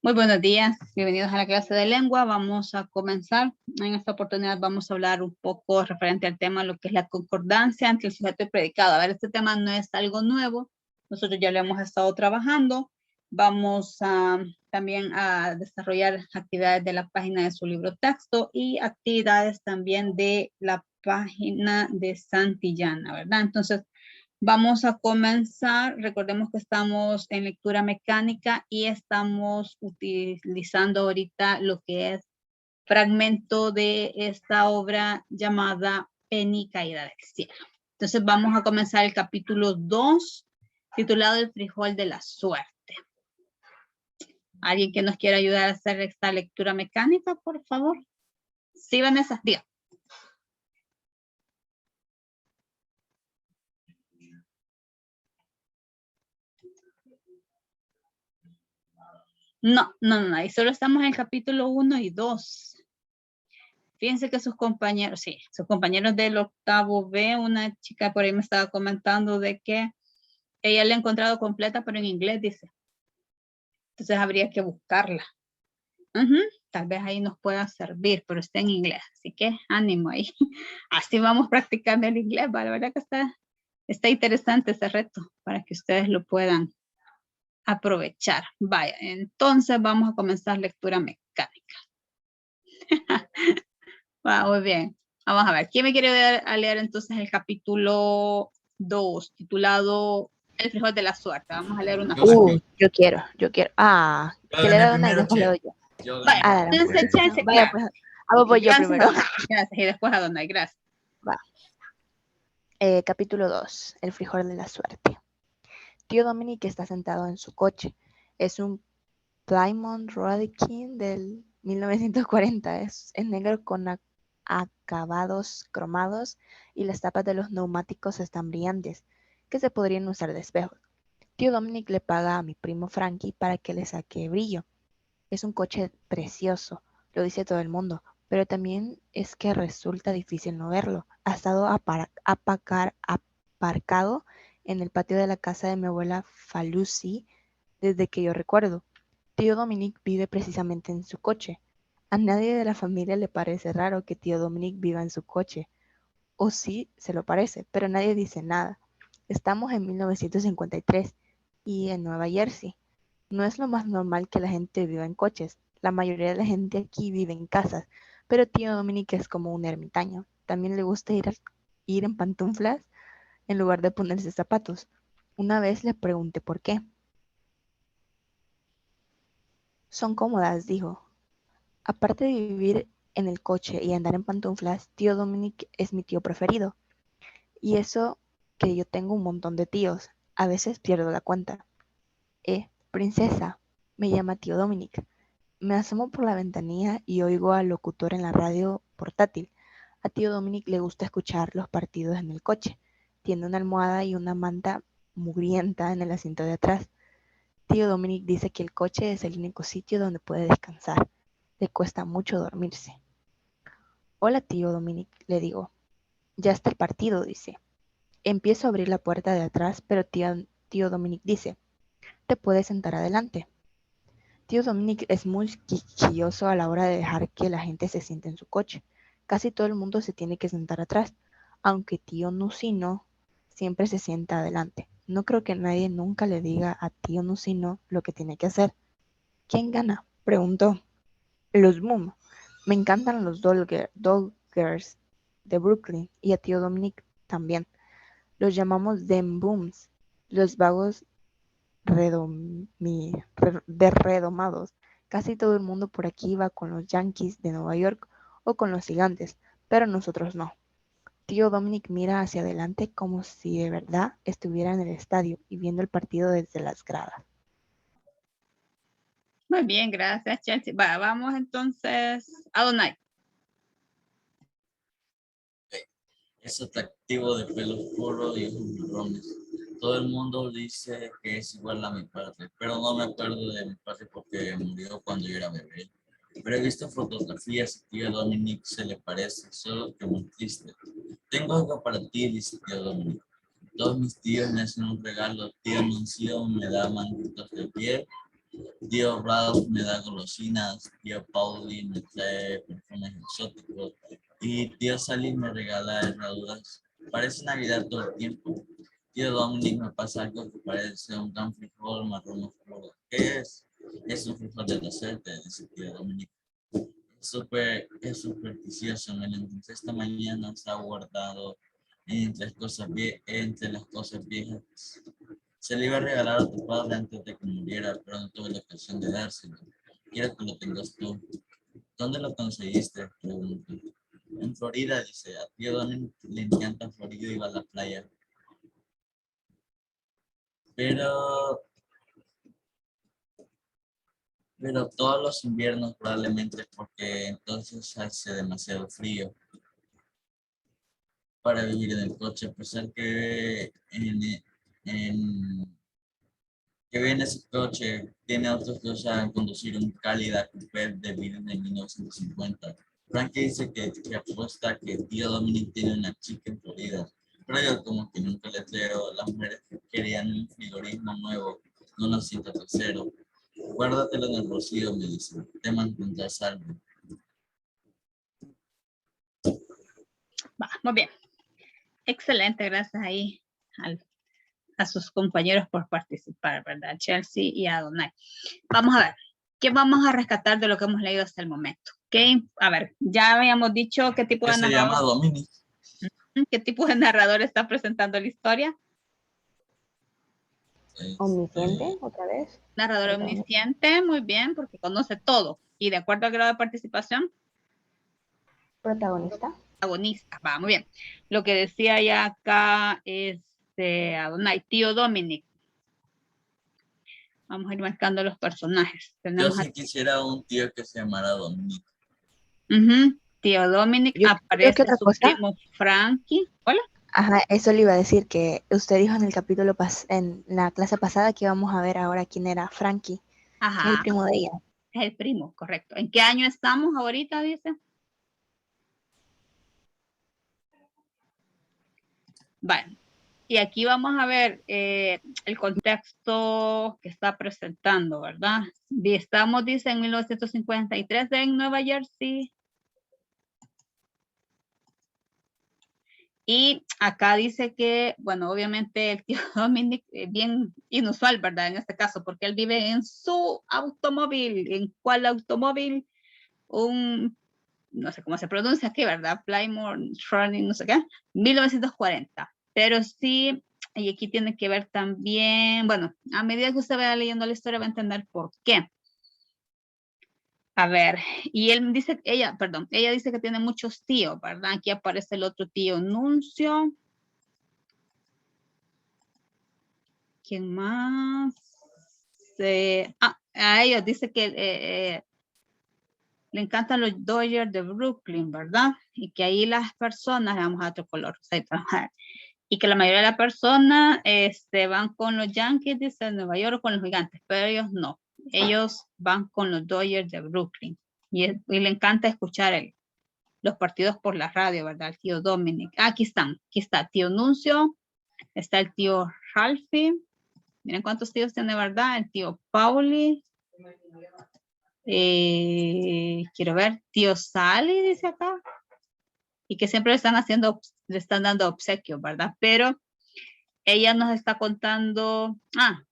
Muy buenos días, bienvenidos a la clase de lengua. Vamos a comenzar. En esta oportunidad vamos a hablar un poco referente al tema, lo que es la concordancia entre el sujeto y predicado. A ver, este tema no es algo nuevo. Nosotros ya lo hemos estado trabajando. Vamos también a desarrollar actividades de la página de su libro texto y actividades también de la página de Santillana, ¿verdad? Entonces, vamos a comenzar. Recordemos que estamos en lectura mecánica y estamos utilizando ahorita lo que es fragmento de esta obra llamada Penny caída del cielo. Entonces vamos a comenzar el capítulo 2, titulado El frijol de la suerte. ¿Alguien que nos quiera ayudar a hacer esta lectura mecánica, por favor? Sí, Vanessa, diga. No, ahí solo estamos en el capítulo 1 y 2. Fíjense que sus compañeros del octavo B, una chica por ahí me estaba comentando de que ella la ha encontrado completa, pero en inglés dice. Entonces habría que buscarla. Tal vez ahí nos pueda servir, pero está en inglés. Así que ánimo ahí. Así vamos practicando el inglés. La verdad que está interesante ese reto para que ustedes lo puedan aprovechar. Vaya, entonces vamos a comenzar lectura mecánica. Muy bien. Vamos a ver. ¿Quién me quiere leer entonces el capítulo 2, titulado El frijol de la suerte? Vamos a leer una parte. Yo quiero. Que le da una y después le doy yo. Vaya, entonces, Chelsea, vaya, pues, voy yo primero. Gracias, y después a Donay, gracias. Va. Capítulo 2, El frijol de la suerte. Tío Dominic está sentado en su coche. Es un Plymouth Rhododendron del 1940. Es negro con acabados cromados y las tapas de los neumáticos están brillantes, que se podrían usar de espejos. Tío Dominic le paga a mi primo Frankie para que le saque brillo. Es un coche precioso, lo dice todo el mundo, pero también es que resulta difícil no verlo. Ha estado aparcado en el patio de la casa de mi abuela Falusi desde que yo recuerdo. Tío Dominic vive precisamente en su coche. A nadie de la familia le parece raro que tío Dominic viva en su coche. O sí, se lo parece, pero nadie dice nada. Estamos en 1953 y en Nueva Jersey. No es lo más normal que la gente viva en coches. La mayoría de la gente aquí vive en casas, pero tío Dominic es como un ermitaño. También le gusta ir en pantuflas en lugar de ponerse zapatos. Una vez le pregunté por qué. Son cómodas, dijo. Aparte de vivir en el coche y andar en pantuflas, tío Dominic es mi tío preferido. Y eso que yo tengo un montón de tíos. A veces pierdo la cuenta. Princesa, me llama tío Dominic. Me asomo por la ventanilla y oigo al locutor en la radio portátil. A tío Dominic le gusta escuchar los partidos en el coche. Tiene una almohada y una manta mugrienta en el asiento de atrás. Tío Dominic dice que el coche es el único sitio donde puede descansar. Le cuesta mucho dormirse. Hola, tío Dominic, le digo. Ya está el partido, dice. Empiezo a abrir la puerta de atrás, pero tío Dominic dice, te puedes sentar adelante. Tío Dominic es muy quisquilloso a la hora de dejar que la gente se siente en su coche. Casi todo el mundo se tiene que sentar atrás, aunque tío Nucino siempre se sienta adelante. No creo que nadie nunca le diga a tío Nucino lo que tiene que hacer. ¿Quién gana? Preguntó. Los Boom. Me encantan los Dodgers de Brooklyn y a tío Dominic también. Los llamamos Them Booms, los vagos redomados. Casi todo el mundo por aquí va con los Yankees de Nueva York o con los Gigantes, pero nosotros no. Tío Dominic mira hacia adelante como si de verdad estuviera en el estadio y viendo el partido desde las gradas. Muy bien, gracias, Chelsea. Vamos entonces a Donay. Es atractivo, de pelo oscuro y ojos marrones. Todo el mundo dice que es igual a mi padre, pero no me acuerdo de mi padre porque murió cuando yo era bebé. Pero he visto fotografías y tío Dominic se le parece, solo que muy triste. Tengo algo para ti, dice tío Dominic. Todos mis tíos me hacen un regalo. Tío Nuncio me da manguitos de piel Tío Ralph me da golosinas, tío Pauli me trae perfumes exóticos y tío Sally me regala herraduras. Parece Navidad todo el tiempo. Tío Dominic me pasa algo que parece un gran frijol marrón oscuro. ¿Qué es? Es un frijol de la suerte, dice tío Dominic. Es supersticioso, me lo encontré esta mañana, está guardado entre las cosas viejas. Se le iba a regalar a tu padre antes de que muriera, pero no tuve la ocasión de dárselo. Quiero que lo tengas tú. ¿Dónde lo conseguiste? Pregunto. En Florida, dice. A tío Don le encanta Florida y va a la playa. Pero todos los inviernos probablemente es porque entonces hace demasiado frío para vivir en el coche, a pesar que que viene ese coche, tiene autos que usan conducir un Cadillac Coupé de 1950. Frankie dice que apuesta que el tío Dominic tiene una chica en Florida, pero yo como que nunca le creo. Las mujeres que querían un frigorismo nuevo, no lo siento tercero. Guárdatelo en el bolsillo, me dice, te mantendrás salvo. Va, muy bien. Excelente, gracias ahí a sus compañeros por participar, ¿verdad? Chelsea y Adonai. Vamos a ver, ¿qué vamos a rescatar de lo que hemos leído hasta el momento? ¿Okay? A ver, ya habíamos dicho qué tipo de narrador. Se llama Dominic. ¿Qué tipo de narrador está presentando la historia? Omnisciente, otra vez. Narrador omnisciente, muy bien, porque conoce todo. ¿Y de acuerdo al grado de participación? Protagonista. Protagonista, va, muy bien. Lo que decía ya acá Adonai, tío Dominic. Vamos a ir marcando los personajes. Yo sí quisiera un tío que se llamara Dominic. Tío Dominic, aparece su primo Frankie. ¿Hola? Ajá, eso le iba a decir, que usted dijo en el capítulo, en la clase pasada, que íbamos a ver ahora quién era Frankie. Ajá. Que es el primo de ella. Es el primo, correcto. ¿En qué año estamos ahorita, dice? Bueno, y aquí vamos a ver el contexto que está presentando, ¿verdad? Estamos, dice, en 1953 en Nueva Jersey. Y acá dice que, bueno, obviamente el tío Dominic es bien inusual, ¿verdad? En este caso, porque él vive en su automóvil. ¿En cuál automóvil? No sé cómo se pronuncia aquí, ¿verdad? Plymouth, no sé qué, 1940. Pero sí, y aquí tiene que ver también, bueno, a medida que usted vaya leyendo la historia va a entender por qué. A ver, y ella dice que tiene muchos tíos, ¿verdad? Aquí aparece el otro tío Nuncio. ¿Quién más? A ellos dice que le encantan los Dodgers de Brooklyn, ¿verdad? Y que ahí las personas, vamos a otro color, y que la mayoría de las personas van con los Yankees de Nueva York o con los Gigantes, pero ellos no. Ellos van con los Dodgers de Brooklyn. Y le encanta escuchar los partidos por la radio, ¿verdad? El tío Dominic. Aquí está tío Nuncio, está el tío Ralphie. Miren cuántos tíos tiene, ¿verdad? El tío Pauli. Quiero ver, tío Sally, dice acá. Y que siempre le están dando obsequios, ¿verdad? Pero ella nos está contando,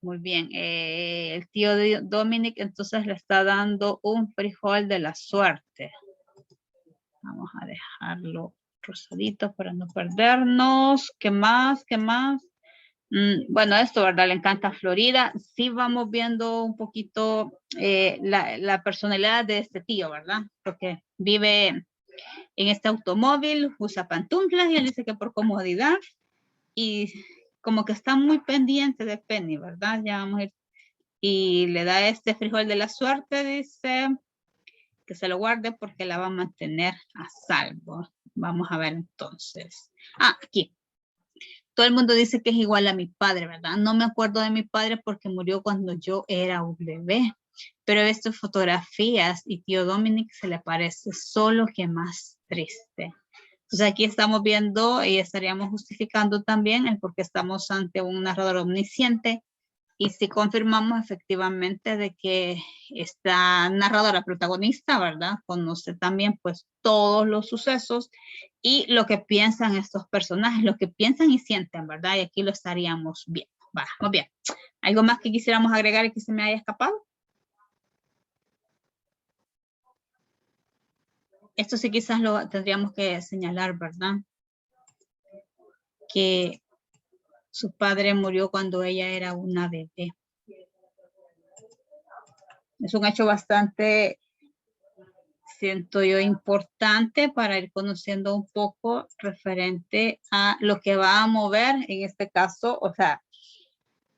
muy bien, el tío de Dominic entonces le está dando un frijol de la suerte. Vamos a dejarlo rosadito para no perdernos. ¿Qué más? ¿Qué más? Bueno, esto, ¿verdad? Le encanta Florida. Sí vamos viendo un poquito la personalidad de este tío, ¿verdad? Porque vive en este automóvil, usa pantuflas y él dice que por comodidad y como que está muy pendiente de Penny, ¿verdad? Ya vamos a ir. Y le da este frijol de la suerte, dice que se lo guarde porque la va a mantener a salvo. Vamos a ver entonces. Aquí. Todo el mundo dice que es igual a mi padre, ¿verdad? No me acuerdo de mi padre porque murió cuando yo era un bebé. Pero he visto fotografías y tío Dominic se le parece, solo que más triste. Entonces aquí estamos viendo y estaríamos justificando también el por qué estamos ante un narrador omnisciente Y si confirmamos efectivamente de que esta narradora protagonista, ¿verdad? Conoce también pues todos los sucesos y lo que piensan estos personajes, lo que piensan y sienten, ¿verdad? Y aquí lo estaríamos viendo. Vamos bien. ¿Algo más que quisiéramos agregar y que se me haya escapado? Esto sí quizás lo tendríamos que señalar, ¿verdad? Que su padre murió cuando ella era una bebé. Es un hecho bastante, siento yo, importante para ir conociendo un poco referente a lo que va a mover en este caso, o sea,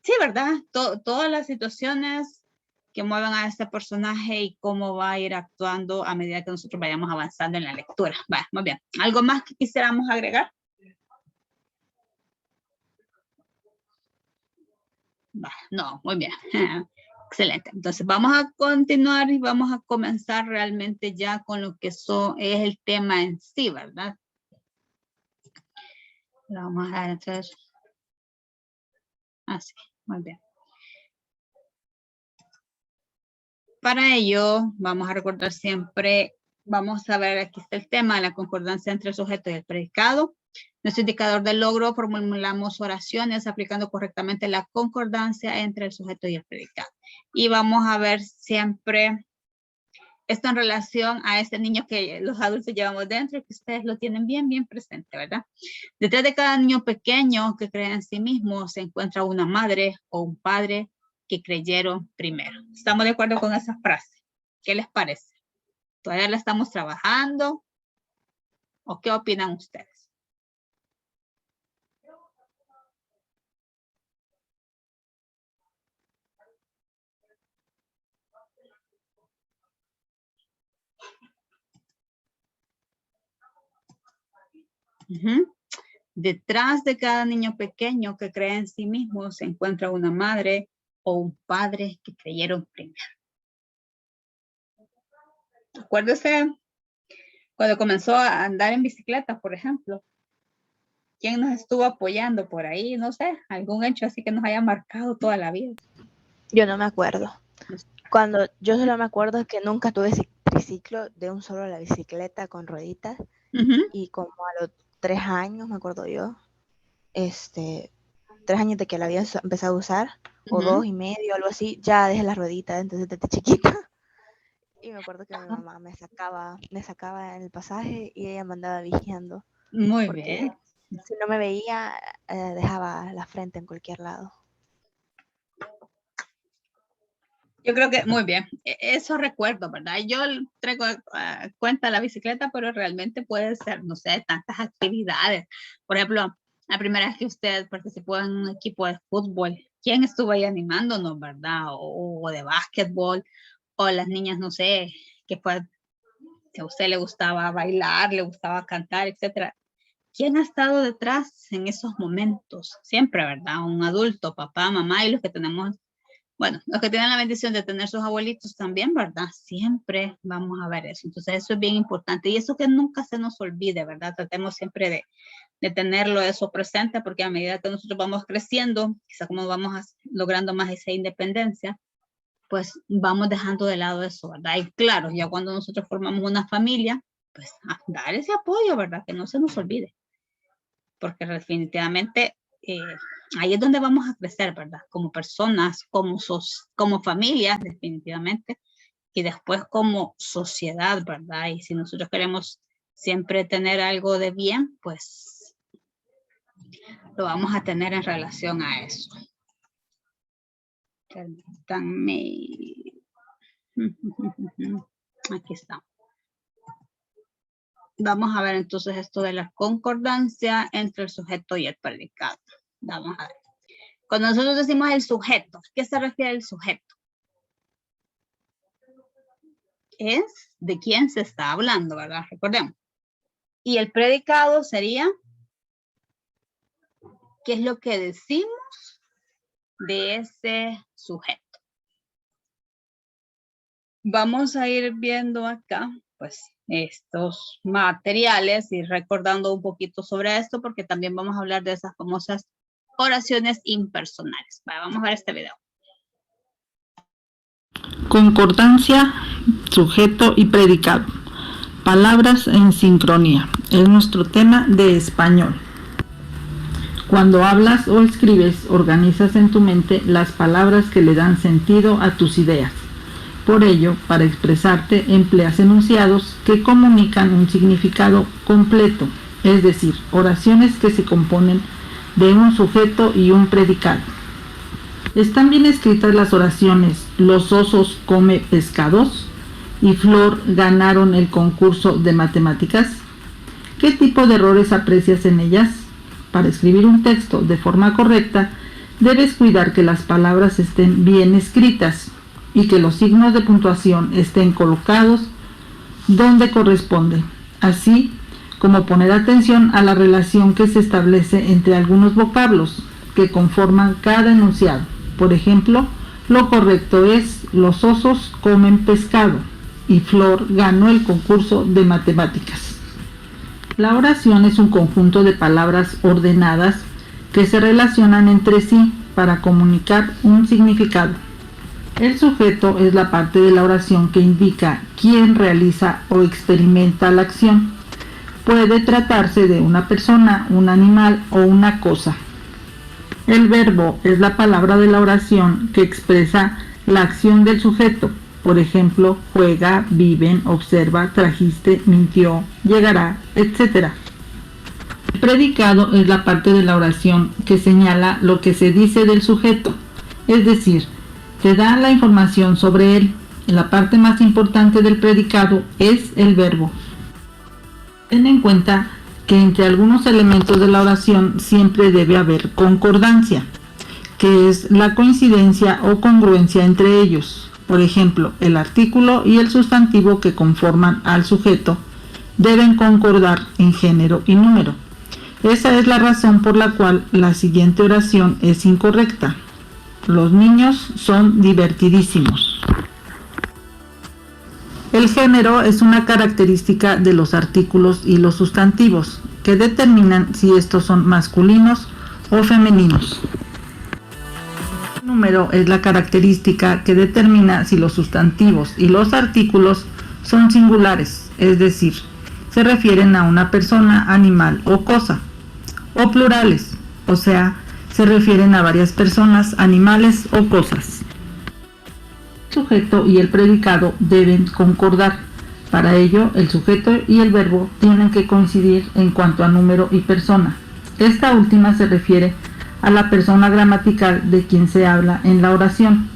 sí, ¿verdad? Todas las situaciones que muevan a este personaje y cómo va a ir actuando a medida que nosotros vayamos avanzando en la lectura. Va, muy bien. ¿Algo más que quisiéramos agregar? Va, no, muy bien. Excelente. Entonces vamos a continuar y vamos a comenzar realmente ya con lo que es el tema en sí, ¿verdad? Vamos a hacer así, muy bien. Para ello, vamos a recordar siempre, vamos a ver, aquí está el tema de la concordancia entre el sujeto y el predicado. Nuestro indicador de logro, formulamos oraciones aplicando correctamente la concordancia entre el sujeto y el predicado. Y vamos a ver siempre esto en relación a este niño que los adultos llevamos dentro, que ustedes lo tienen bien, bien presente, ¿verdad? Detrás de cada niño pequeño que cree en sí mismo se encuentra una madre o un padre que creyeron primero. ¿Estamos de acuerdo con esa frase? ¿Qué les parece? ¿Todavía la estamos trabajando? ¿O qué opinan ustedes? Detrás de cada niño pequeño que cree en sí mismo se encuentra una madre o un padre que creyeron primero. Acuérdese cuando comenzó a andar en bicicleta, por ejemplo. ¿Quién nos estuvo apoyando por ahí? No sé, algún hecho así que nos haya marcado toda la vida. Yo no me acuerdo. Yo solo me acuerdo que nunca tuve triciclo de un solo la bicicleta con rueditas. Y como a los 3 años, me acuerdo yo, 3 años de que la había empezado a usar, o 2 y medio, algo así, ya dejé las rueditas, entonces desde chiquita. Y me acuerdo que mi mamá me sacaba en el pasaje y ella me andaba vigiando. Muy bien. Si no me veía, dejaba la frente en cualquier lado. Yo creo que muy bien. Eso recuerdo, ¿verdad? Yo traigo cuenta la bicicleta, pero realmente puede ser, no sé, tantas actividades. Por ejemplo, la primera vez que usted participó en un equipo de fútbol, ¿quién estuvo ahí animándonos, verdad? O de básquetbol, o las niñas, no sé, que a usted le gustaba bailar, le gustaba cantar, etcétera. ¿Quién ha estado detrás en esos momentos? Siempre, ¿verdad? Un adulto, papá, mamá y los que tenemos, bueno, los que tienen la bendición de tener sus abuelitos también, ¿verdad? Siempre vamos a ver eso. Entonces eso es bien importante y eso que nunca se nos olvide, ¿verdad? Tratemos siempre de tenerlo eso presente porque a medida que nosotros vamos creciendo, quizá como vamos logrando más esa independencia, pues vamos dejando de lado eso, ¿verdad? Y claro, ya cuando nosotros formamos una familia, pues dar ese apoyo, ¿verdad? Que no se nos olvide. Porque definitivamente ahí es donde vamos a crecer, ¿verdad? Como personas, como familias, definitivamente, y después como sociedad, ¿verdad? Y si nosotros queremos siempre tener algo de bien, pues lo vamos a tener en relación a eso. Permítanme. Aquí está. Vamos a ver entonces esto de la concordancia entre el sujeto y el predicado. Vamos a ver. Cuando nosotros decimos el sujeto, ¿qué se refiere el sujeto? Es de quién se está hablando, ¿verdad? Recordemos. Y el predicado sería, ¿qué es lo que decimos de ese sujeto? Vamos a ir viendo acá, pues, estos materiales y recordando un poquito sobre esto, porque también vamos a hablar de esas famosas oraciones impersonales. Vamos a ver este video. Concordancia, sujeto y predicado. Palabras en sincronía. Es nuestro tema de español. Cuando hablas o escribes, organizas en tu mente las palabras que le dan sentido a tus ideas. Por ello, para expresarte, empleas enunciados que comunican un significado completo, es decir, oraciones que se componen de un sujeto y un predicado. ¿Están bien escritas las oraciones "Los osos come pescados" y "Flor ganaron el concurso de matemáticas"? ¿Qué tipo de errores aprecias en ellas? Para escribir un texto de forma correcta, debes cuidar que las palabras estén bien escritas y que los signos de puntuación estén colocados donde corresponde, así como poner atención a la relación que se establece entre algunos vocablos que conforman cada enunciado. Por ejemplo, lo correcto es "Los osos comen pescado" y "Flor ganó el concurso de matemáticas". La oración es un conjunto de palabras ordenadas que se relacionan entre sí para comunicar un significado. El sujeto es la parte de la oración que indica quién realiza o experimenta la acción. Puede tratarse de una persona, un animal o una cosa. El verbo es la palabra de la oración que expresa la acción del sujeto. Por ejemplo, juega, viven, observa, trajiste, mintió, llegará, etc. El predicado es la parte de la oración que señala lo que se dice del sujeto, es decir, te da la información sobre él. La parte más importante del predicado es el verbo. Ten en cuenta que entre algunos elementos de la oración siempre debe haber concordancia, que es la coincidencia o congruencia entre ellos. Por ejemplo, el artículo y el sustantivo que conforman al sujeto deben concordar en género y número. Esa es la razón por la cual la siguiente oración es incorrecta. Los niños son divertidísimos. El género es una característica de los artículos y los sustantivos que determinan si estos son masculinos o femeninos. El número es la característica que determina si los sustantivos y los artículos son singulares, es decir, se refieren a una persona, animal o cosa, o plurales, o sea, se refieren a varias personas, animales o cosas. El sujeto y el predicado deben concordar. Para ello, el sujeto y el verbo tienen que coincidir en cuanto a número y persona. Esta última se refiere a la persona gramatical de quien se habla en la oración.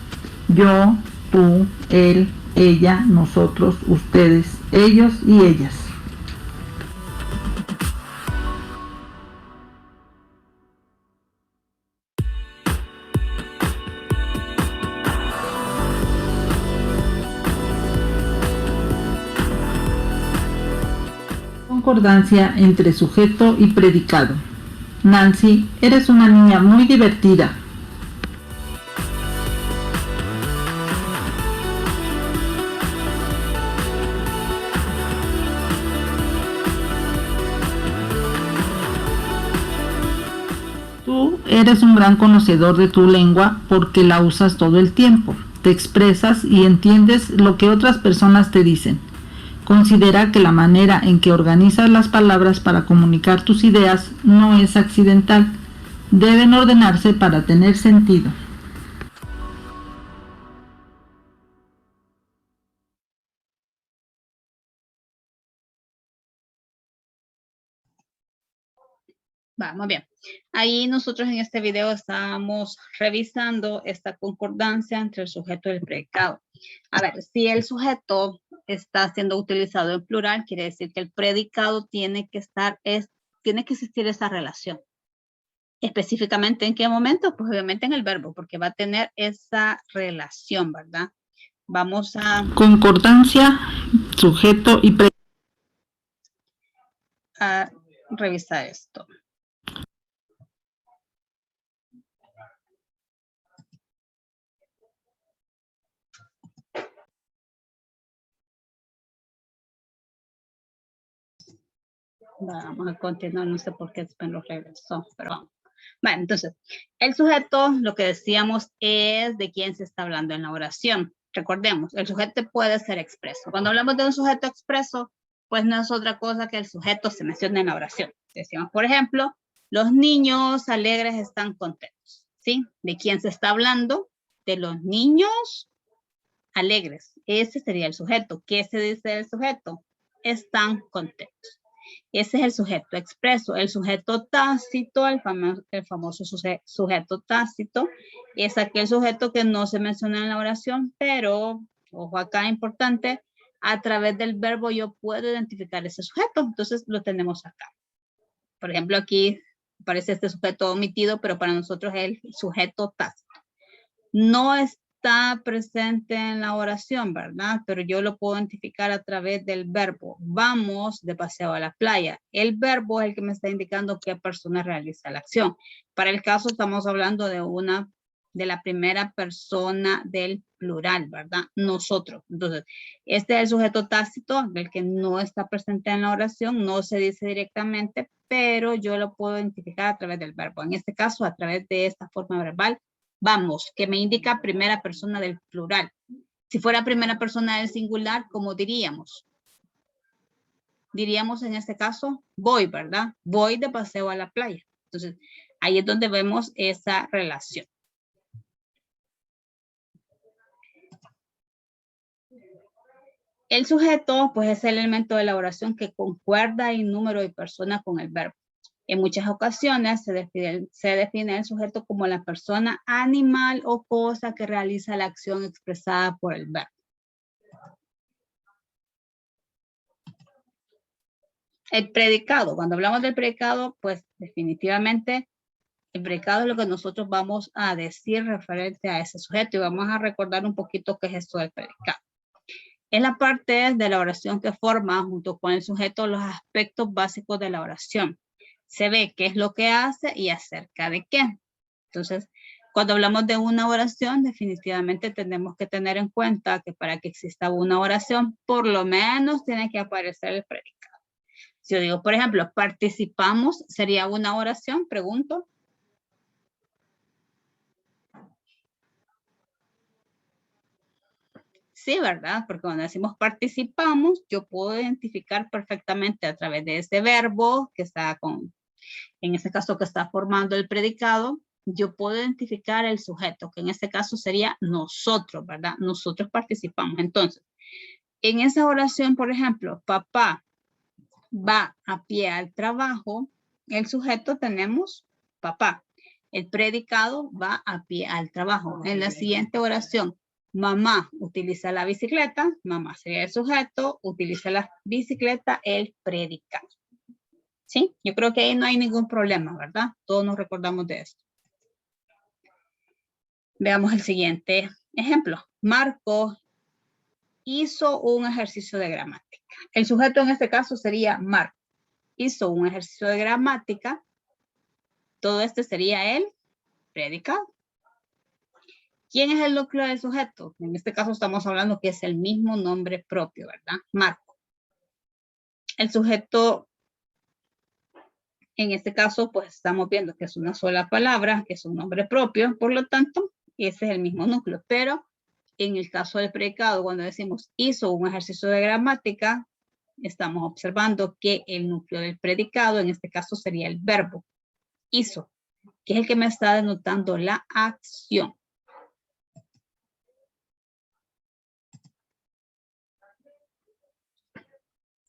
Yo, tú, él, ella, nosotros, ustedes, ellos y ellas. Concordancia entre sujeto y predicado. Nancy, eres una niña muy divertida. Tú eres un gran conocedor de tu lengua porque la usas todo el tiempo. Te expresas y entiendes lo que otras personas te dicen. Considera que la manera en que organizas las palabras para comunicar tus ideas no es accidental. Deben ordenarse para tener sentido. Vamos bien. Ahí nosotros en este video estamos revisando esta concordancia entre el sujeto y el predicado. A ver, si el sujeto está siendo utilizado en plural, quiere decir que el predicado tiene que existir esa relación. Específicamente, ¿en qué momento? Pues obviamente en el verbo, porque va a tener esa relación, ¿verdad? Vamos a... Concordancia, sujeto y predicado. A revisar esto. Vamos a continuar, no sé por qué después lo regresó, pero vamos. Bueno, entonces, el sujeto, lo que decíamos, es de quién se está hablando en la oración. Recordemos, el sujeto puede ser expreso. Cuando hablamos de un sujeto expreso, pues no es otra cosa que el sujeto se menciona en la oración. Decimos, por ejemplo, los niños alegres están contentos, ¿sí? ¿De quién se está hablando? De los niños alegres. Ese sería el sujeto. ¿Qué se dice del sujeto? Están contentos. Ese es el sujeto expreso. El sujeto tácito, el famoso sujeto tácito, es aquel sujeto que no se menciona en la oración, pero, ojo acá, importante, a través del verbo yo puedo identificar ese sujeto. Entonces lo tenemos acá. Por ejemplo, aquí aparece este sujeto omitido, pero para nosotros es el sujeto tácito. No está presente en la oración, ¿verdad? Pero yo lo puedo identificar a través del verbo. Vamos de paseo a la playa. El verbo es el que me está indicando qué persona realiza la acción. Para el caso estamos hablando de la primera persona del plural, ¿verdad? Nosotros. Entonces, este es el sujeto tácito, del que no está presente en la oración, no se dice directamente, pero yo lo puedo identificar a través del verbo. En este caso, a través de esta forma verbal, vamos, que me indica primera persona del plural. Si fuera primera persona del singular, ¿cómo diríamos? Diríamos en este caso, voy, ¿verdad? Voy de paseo a la playa. Entonces, ahí es donde vemos esa relación. El sujeto, pues, es el elemento de la oración que concuerda en número y persona con el verbo. En muchas ocasiones se define el sujeto como la persona, animal o cosa que realiza la acción expresada por el verbo. El predicado, cuando hablamos del predicado, pues definitivamente el predicado es lo que nosotros vamos a decir referente a ese sujeto y vamos a recordar un poquito qué es esto del predicado. Es la parte de la oración que forma junto con el sujeto los aspectos básicos de la oración. Se ve qué es lo que hace y acerca de qué. Entonces, cuando hablamos de una oración, definitivamente tenemos que tener en cuenta que para que exista una oración, por lo menos tiene que aparecer el predicado. Si yo digo, por ejemplo, participamos, ¿sería una oración? Pregunto. Sí, ¿verdad? Porque cuando decimos participamos, yo puedo identificar perfectamente a través de ese verbo que está en este caso que está formando el predicado, yo puedo identificar el sujeto, que en este caso sería nosotros, ¿verdad? Nosotros participamos. Entonces, en esa oración, por ejemplo, papá va a pie al trabajo, el sujeto tenemos papá. El predicado va a pie al trabajo. En la siguiente oración, mamá utiliza la bicicleta, mamá sería el sujeto, utiliza la bicicleta, el predicado. ¿Sí? Yo creo que ahí no hay ningún problema, ¿verdad? Todos nos recordamos de esto. Veamos el siguiente ejemplo. Marco hizo un ejercicio de gramática. El sujeto en este caso sería Marco. Hizo un ejercicio de gramática. Todo este sería el predicado. ¿Quién es el núcleo del sujeto? En este caso estamos hablando que es el mismo nombre propio, ¿verdad? Marco. El sujeto, en este caso, pues estamos viendo que es una sola palabra, que es un nombre propio, por lo tanto, ese es el mismo núcleo. Pero en el caso del predicado, cuando decimos hizo un ejercicio de gramática, estamos observando que el núcleo del predicado, en este caso, sería el verbo hizo, que es el que me está denotando la acción.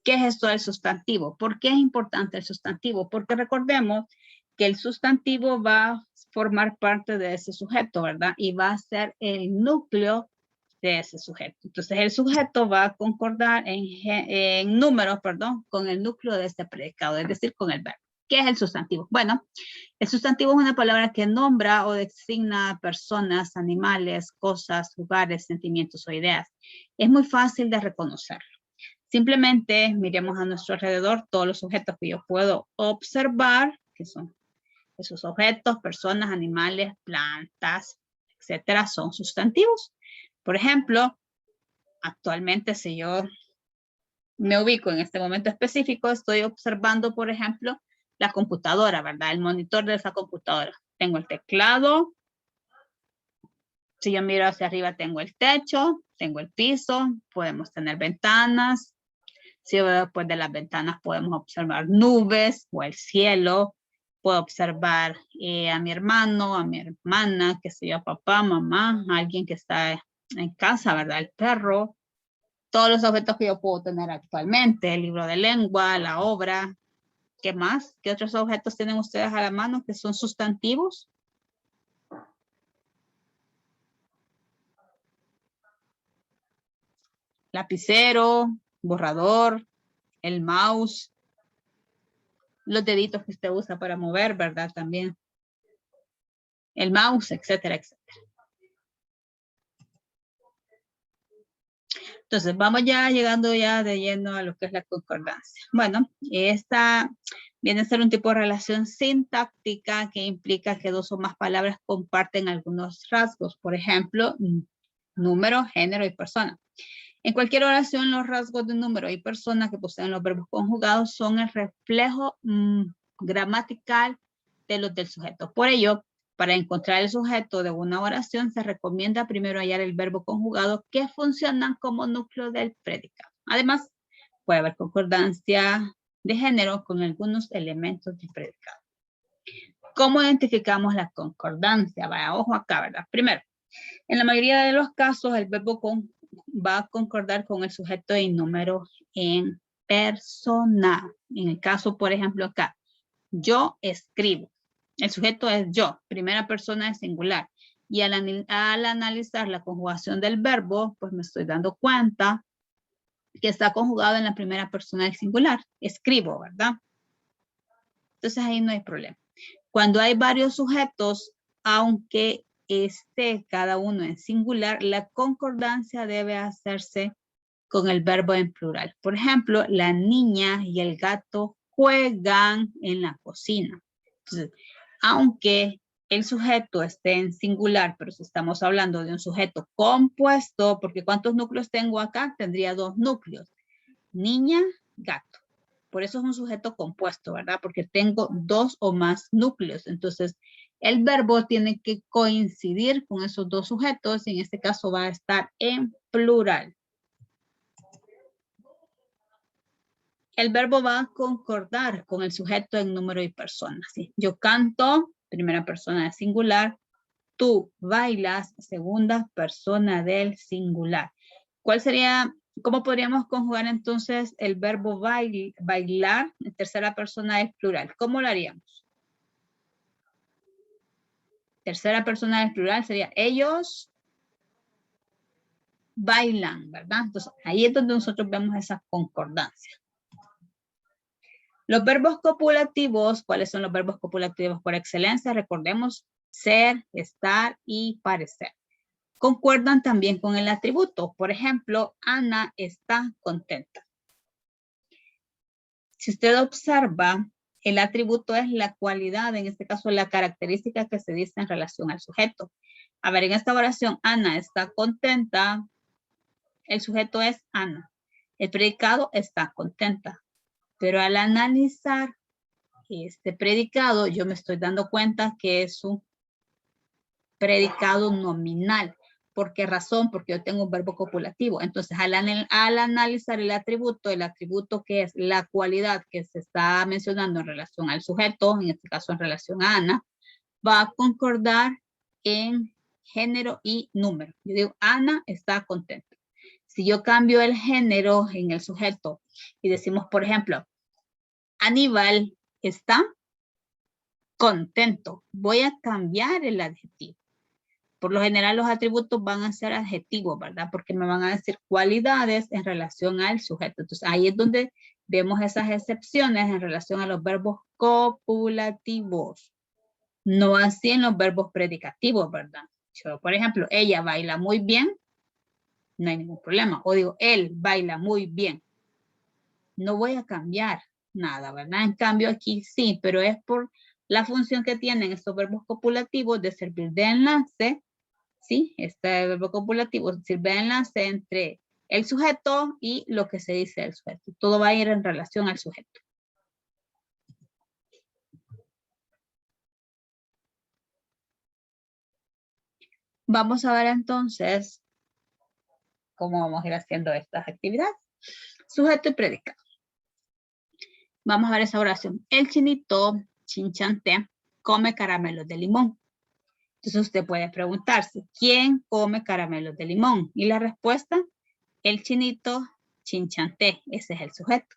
¿Qué es esto del sustantivo? ¿Por qué es importante el sustantivo? Porque recordemos que el sustantivo va a formar parte de ese sujeto, ¿verdad? Y va a ser el núcleo de ese sujeto. Entonces, el sujeto va a concordar en números, perdón, con el núcleo de este predicado, es decir, con el verbo. ¿Qué es el sustantivo? Bueno, el sustantivo es una palabra que nombra o designa personas, animales, cosas, lugares, sentimientos o ideas. Es muy fácil de reconocerlo. Simplemente miremos a nuestro alrededor todos los objetos que yo puedo observar, que son esos objetos, personas, animales, plantas, etcétera, son sustantivos. Por ejemplo, actualmente si yo me ubico en este momento específico, estoy observando, por ejemplo, la computadora, ¿verdad? El monitor de esa computadora. Tengo el teclado, Si yo miro hacia arriba, tengo el techo, tengo el piso, podemos tener ventanas. Si veo después de las ventanas, podemos observar nubes o el cielo. Puedo observar a mi hermano, a mi hermana, que sé yo, papá, mamá, alguien que está en casa, ¿verdad? El perro. Todos los objetos que yo puedo tener actualmente, el libro de lengua, la obra. ¿Qué más? ¿Qué otros objetos tienen ustedes a la mano que son sustantivos? Lapicero, borrador, el mouse, los deditos que usted usa para mover, ¿verdad? También. El mouse, etcétera, etcétera. Entonces, vamos ya llegando ya de lleno a lo que es la concordancia. Bueno, esta viene a ser un tipo de relación sintáctica que implica que dos o más palabras comparten algunos rasgos. Por ejemplo, número, género y persona. En cualquier oración, los rasgos de número y persona que poseen los verbos conjugados son el reflejo gramatical de los del sujeto. Por ello, para encontrar el sujeto de una oración, se recomienda primero hallar el verbo conjugado que funcionan como núcleo del predicado. Además, puede haber concordancia de género con algunos elementos del predicado. ¿Cómo identificamos la concordancia? Vaya, ojo acá, ¿verdad? Primero, en la mayoría de los casos, el verbo va a concordar con el sujeto y número en persona. En el caso, por ejemplo, acá, yo escribo. El sujeto es yo, primera persona es singular. Y al analizar la conjugación del verbo, pues me estoy dando cuenta que está conjugado en la primera persona del singular. Escribo, ¿verdad? Entonces ahí no hay problema. Cuando hay varios sujetos, aunque esté cada uno en singular, la concordancia debe hacerse con el verbo en plural. Por ejemplo, la niña y el gato juegan en la cocina. Entonces, aunque el sujeto esté en singular, pero si estamos hablando de un sujeto compuesto, porque ¿cuántos núcleos tengo acá? Tendría dos núcleos. Niña, gato. Por eso es un sujeto compuesto, ¿verdad? Porque tengo dos o más núcleos. Entonces, el verbo tiene que coincidir con esos dos sujetos y en este caso va a estar en plural. El verbo va a concordar con el sujeto en número y persona. ¿Sí? Yo canto, primera persona del singular. Tú bailas, segunda persona del singular. ¿Cuál sería, cómo podríamos conjugar entonces el verbo bailar en tercera persona del plural? ¿Cómo lo haríamos? Tercera persona del plural sería ellos bailan, ¿verdad? Entonces ahí es donde nosotros vemos esa concordancia. Los verbos copulativos, ¿cuáles son los verbos copulativos por excelencia? Recordemos ser, estar y parecer. Concuerdan también con el atributo. Por ejemplo, Ana está contenta. Si usted observa, el atributo es la cualidad, en este caso la característica que se dice en relación al sujeto. A ver, en esta oración, Ana está contenta. El sujeto es Ana. El predicado está contenta. Pero al analizar este predicado, yo me estoy dando cuenta que es un predicado nominal. ¿Por qué razón? Porque yo tengo un verbo copulativo. Entonces, al analizar el atributo que es la cualidad que se está mencionando en relación al sujeto, en este caso en relación a Ana, va a concordar en género y número. Yo digo, Ana está contenta. Si yo cambio el género en el sujeto y decimos, por ejemplo, Aníbal está contento, voy a cambiar el adjetivo. Por lo general los atributos van a ser adjetivos, ¿verdad? Porque me van a decir cualidades en relación al sujeto. Entonces ahí es donde vemos esas excepciones en relación a los verbos copulativos. No así en los verbos predicativos, ¿verdad? Yo, por ejemplo, ella baila muy bien, no hay ningún problema. O digo, él baila muy bien. No voy a cambiar nada, ¿verdad? En cambio aquí sí, pero es por la función que tienen estos verbos copulativos de servir de enlace. ¿Sí? Este verbo copulativo sirve de enlace entre el sujeto y lo que se dice del sujeto. Todo va a ir en relación al sujeto. Vamos a ver entonces cómo vamos a ir haciendo estas actividades. Sujeto y predicado. Vamos a ver esa oración. El chinito Chinchanté come caramelos de limón. Entonces usted puede preguntarse, ¿quién come caramelos de limón? Y la respuesta, el chinito Chinchanté. Ese es el sujeto.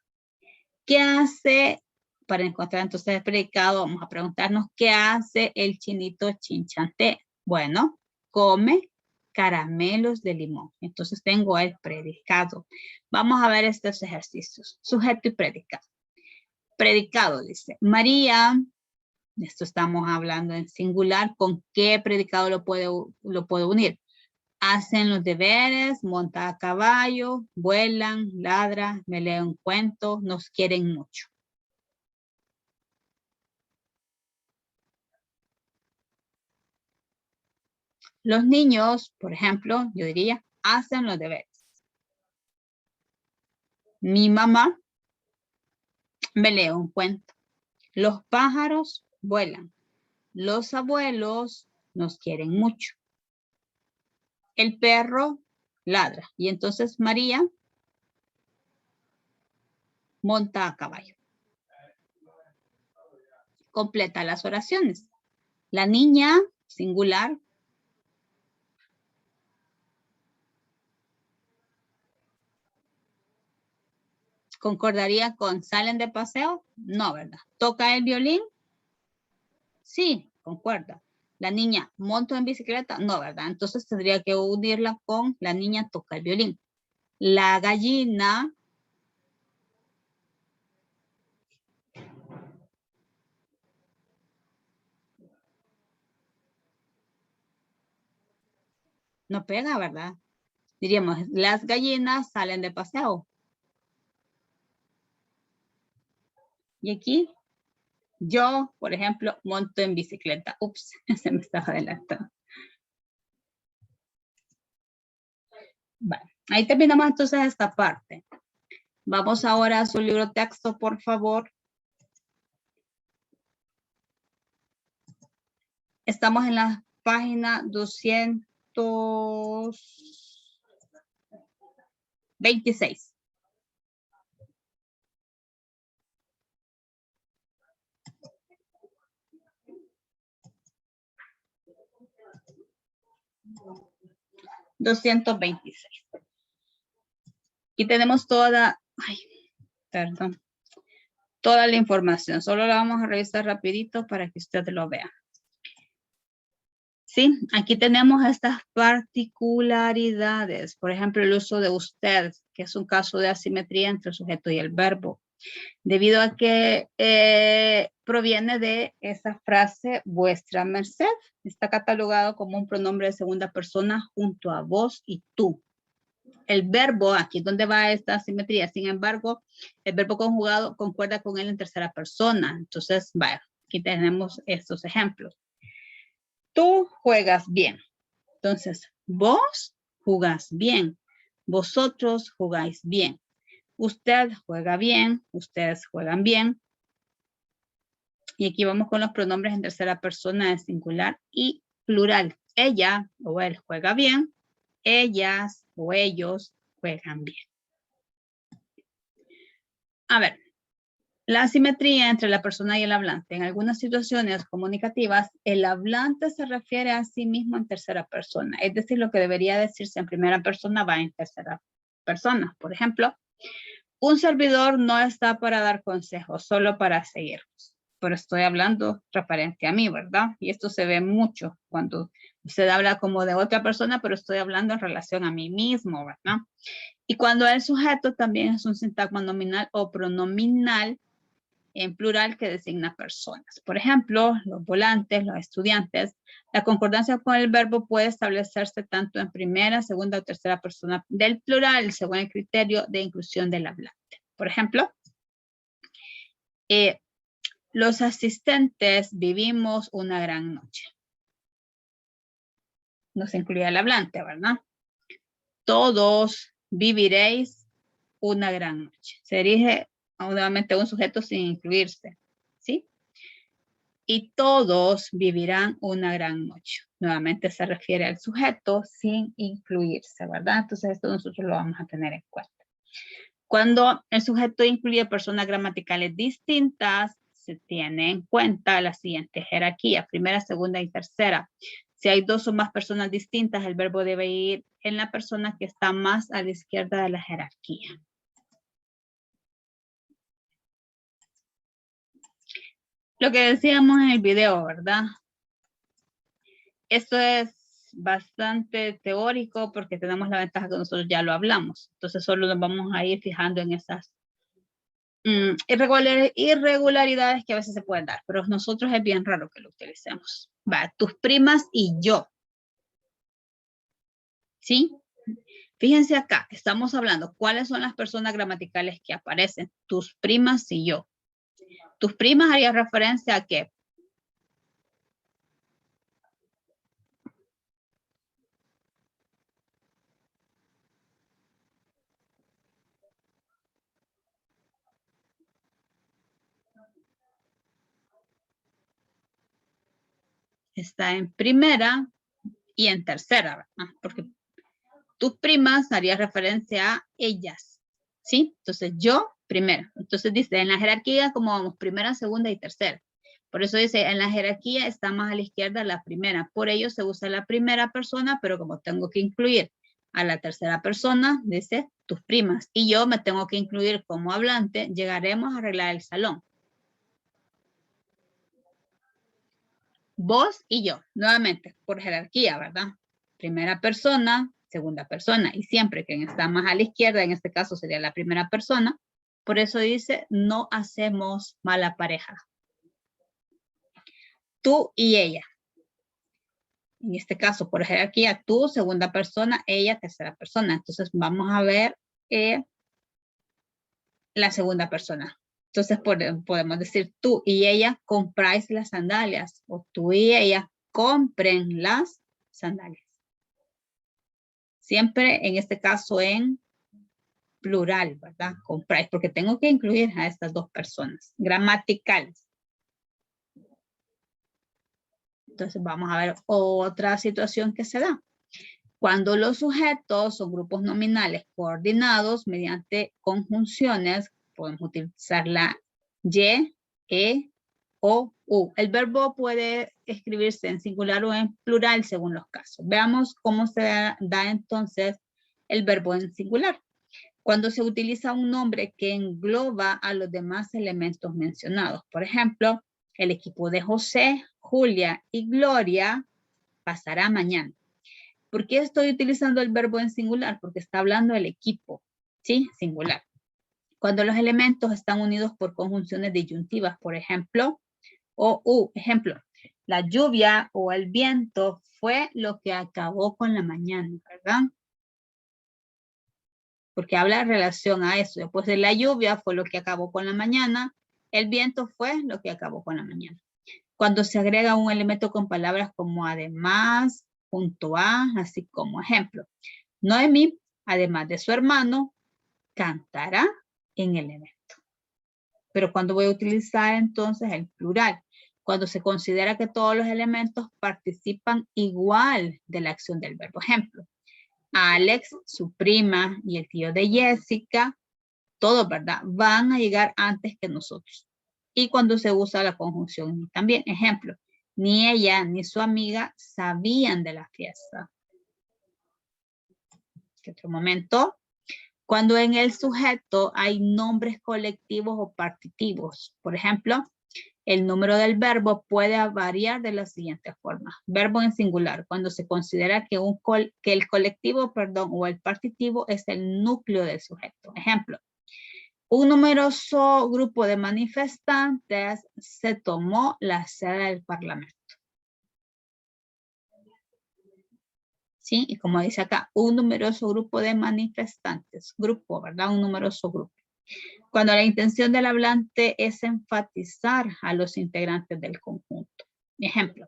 ¿Qué hace? Para encontrar entonces el predicado, vamos a preguntarnos, ¿qué hace el chinito Chinchanté? Bueno, come caramelos de limón. Entonces tengo el predicado. Vamos a ver estos ejercicios. Sujeto y predicado. Predicado dice, María, esto estamos hablando en singular, ¿con qué predicado lo puedo unir? Hacen los deberes, monta a caballo, vuelan, ladra, me leen un cuento, nos quieren mucho. Los niños, por ejemplo, yo diría, hacen los deberes. Mi mamá me lee un cuento. Los pájaros vuelan. Los abuelos nos quieren mucho. El perro ladra. Y entonces María monta a caballo. Completa las oraciones. La niña, singular. ¿Concordaría con salen de paseo? No, ¿verdad? ¿Toca el violín? Sí, concuerda. La niña monta en bicicleta? No, ¿verdad? Entonces tendría que unirla con la niña toca el violín. La gallina no pega, ¿verdad? Diríamos, las gallinas salen de paseo. Y aquí, yo, por ejemplo, monto en bicicleta. Ups, se me estaba adelantando. Vale, ahí terminamos entonces esta parte. Vamos ahora a su libro texto, por favor. Estamos en la página 226. Aquí tenemos toda la información. Solo la vamos a revisar rapidito para que usted lo vea. Sí, aquí tenemos estas particularidades. Por ejemplo, el uso de usted, que es un caso de asimetría entre el sujeto y el verbo. Debido a que proviene de esa frase, vuestra merced. Está catalogado como un pronombre de segunda persona junto a vos y tú. El verbo, aquí es donde va esta asimetría. Sin embargo, el verbo conjugado concuerda con él en tercera persona. Entonces, vaya, aquí tenemos estos ejemplos. Tú juegas bien. Entonces, vos jugás bien. Vosotros jugáis bien. Usted juega bien. Ustedes juegan bien. Y aquí vamos con los pronombres en tercera persona de singular y plural. Ella o él juega bien. Ellas o ellos juegan bien. A ver, la asimetría entre la persona y el hablante. En algunas situaciones comunicativas, el hablante se refiere a sí mismo en tercera persona. Es decir, lo que debería decirse en primera persona va en tercera persona. Por ejemplo, un servidor no está para dar consejos, solo para seguirlos. Pero estoy hablando referente a mí, ¿verdad? Y esto se ve mucho cuando usted habla como de otra persona, pero estoy hablando en relación a mí mismo, ¿verdad? Y cuando el sujeto también es un sintagma nominal o pronominal en plural que designa personas. Por ejemplo, los volantes, los estudiantes. La concordancia con el verbo puede establecerse tanto en primera, segunda o tercera persona del plural, según el criterio de inclusión del hablante. Por ejemplo, los asistentes vivimos una gran noche. Nos incluye el hablante, ¿verdad? Todos viviréis una gran noche. Se dirige nuevamente a un sujeto sin incluirse, ¿sí? y todos vivirán una gran noche. Nuevamente se refiere al sujeto sin incluirse, ¿verdad? Entonces esto nosotros lo vamos a tener en cuenta. Cuando el sujeto incluye personas gramaticales distintas, se tiene en cuenta la siguiente jerarquía, primera, segunda y tercera. Si hay dos o más personas distintas, el verbo debe ir en la persona que está más a la izquierda de la jerarquía. Lo que decíamos en el video, ¿verdad? Esto es bastante teórico porque tenemos la ventaja que nosotros ya lo hablamos. Entonces solo nos vamos a ir fijando en esas irregularidades que a veces se pueden dar, pero nosotros es bien raro que lo utilicemos. Va, tus primas y yo. ¿Sí? Fíjense acá, estamos hablando cuáles son las personas gramaticales que aparecen. Tus primas y yo. Tus primas haría referencia a qué? Está en primera y en tercera, ¿verdad? Porque tus primas haría referencia a ellas, ¿sí? Entonces yo, primera. Entonces dice, en la jerarquía, como vamos, primera, segunda y tercera. Por eso dice, en la jerarquía está más a la izquierda la primera. Por ello se usa la primera persona, pero como tengo que incluir a la tercera persona, dice tus primas. Y yo me tengo que incluir como hablante, llegaremos a arreglar el salón. Vos y yo, nuevamente, por jerarquía, ¿verdad? Primera persona, segunda persona, y siempre quien está más a la izquierda, en este caso sería la primera persona, por eso dice, no hacemos mala pareja. Tú y ella. En este caso, por jerarquía, tú, segunda persona, ella, tercera persona. Entonces, vamos a ver la segunda persona. Entonces, podemos decir, tú y ella compráis las sandalias, o tú y ella compren las sandalias. Siempre, en este caso, en plural, ¿verdad? Compráis, porque tengo que incluir a estas dos personas. Gramaticales. Entonces, vamos a ver otra situación que se da. Cuando los sujetos son grupos nominales coordinados mediante conjunciones, podemos utilizar la Y, E, O, U. El verbo puede escribirse en singular o en plural según los casos. Veamos cómo se da entonces el verbo en singular. Cuando se utiliza un nombre que engloba a los demás elementos mencionados. Por ejemplo, el equipo de José, Julia y Gloria pasará mañana. ¿Por qué estoy utilizando el verbo en singular? Porque está hablando del equipo, ¿sí? Singular. Cuando los elementos están unidos por conjunciones disyuntivas, por ejemplo, ejemplo, la lluvia o el viento fue lo que acabó con la mañana, ¿verdad? Porque habla en relación a eso. Después de la lluvia fue lo que acabó con la mañana, el viento fue lo que acabó con la mañana. Cuando se agrega un elemento con palabras como además, junto a, así como ejemplo. Noemí, además de su hermano, cantará en el evento. Pero cuando voy a utilizar entonces el plural, cuando se considera que todos los elementos participan igual de la acción del verbo. Ejemplo, Alex, su prima y el tío de Jessica, todos, ¿verdad? Van a llegar antes que nosotros. Y cuando se usa la conjunción también, ejemplo, ni ella ni su amiga sabían de la fiesta. Otro momento. Cuando en el sujeto hay nombres colectivos o partitivos. Por ejemplo, el número del verbo puede variar de la siguiente forma. Verbo en singular, cuando se considera que el colectivo, o el partitivo es el núcleo del sujeto. Ejemplo, un numeroso grupo de manifestantes se tomó la sede del Parlamento. ¿Sí? Y como dice acá, un numeroso grupo de manifestantes. Grupo, ¿verdad? Un numeroso grupo. Cuando la intención del hablante es enfatizar a los integrantes del conjunto. Ejemplo,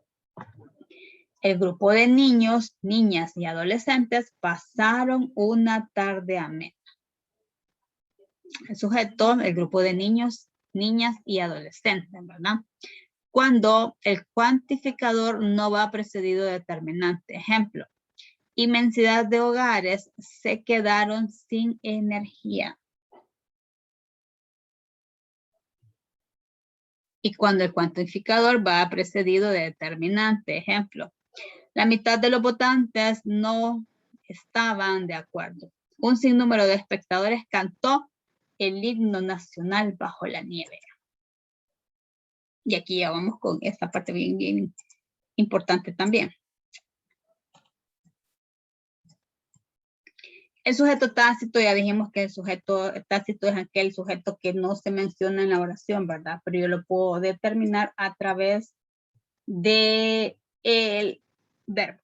el grupo de niños, niñas y adolescentes pasaron una tarde amena. El sujeto, el grupo de niños, niñas y adolescentes, ¿verdad? cuando el cuantificador no va precedido de determinante. Ejemplo, inmensidad de hogares se quedaron sin energía. Y cuando el cuantificador va precedido de determinante. Ejemplo, la mitad de los votantes no estaban de acuerdo. Un sinnúmero de espectadores cantó el himno nacional bajo la nieve. Y aquí ya vamos con esta parte bien importante también. El sujeto tácito, ya dijimos que el sujeto tácito es aquel sujeto que no se menciona en la oración, ¿verdad? Pero yo lo puedo determinar a través de el verbo.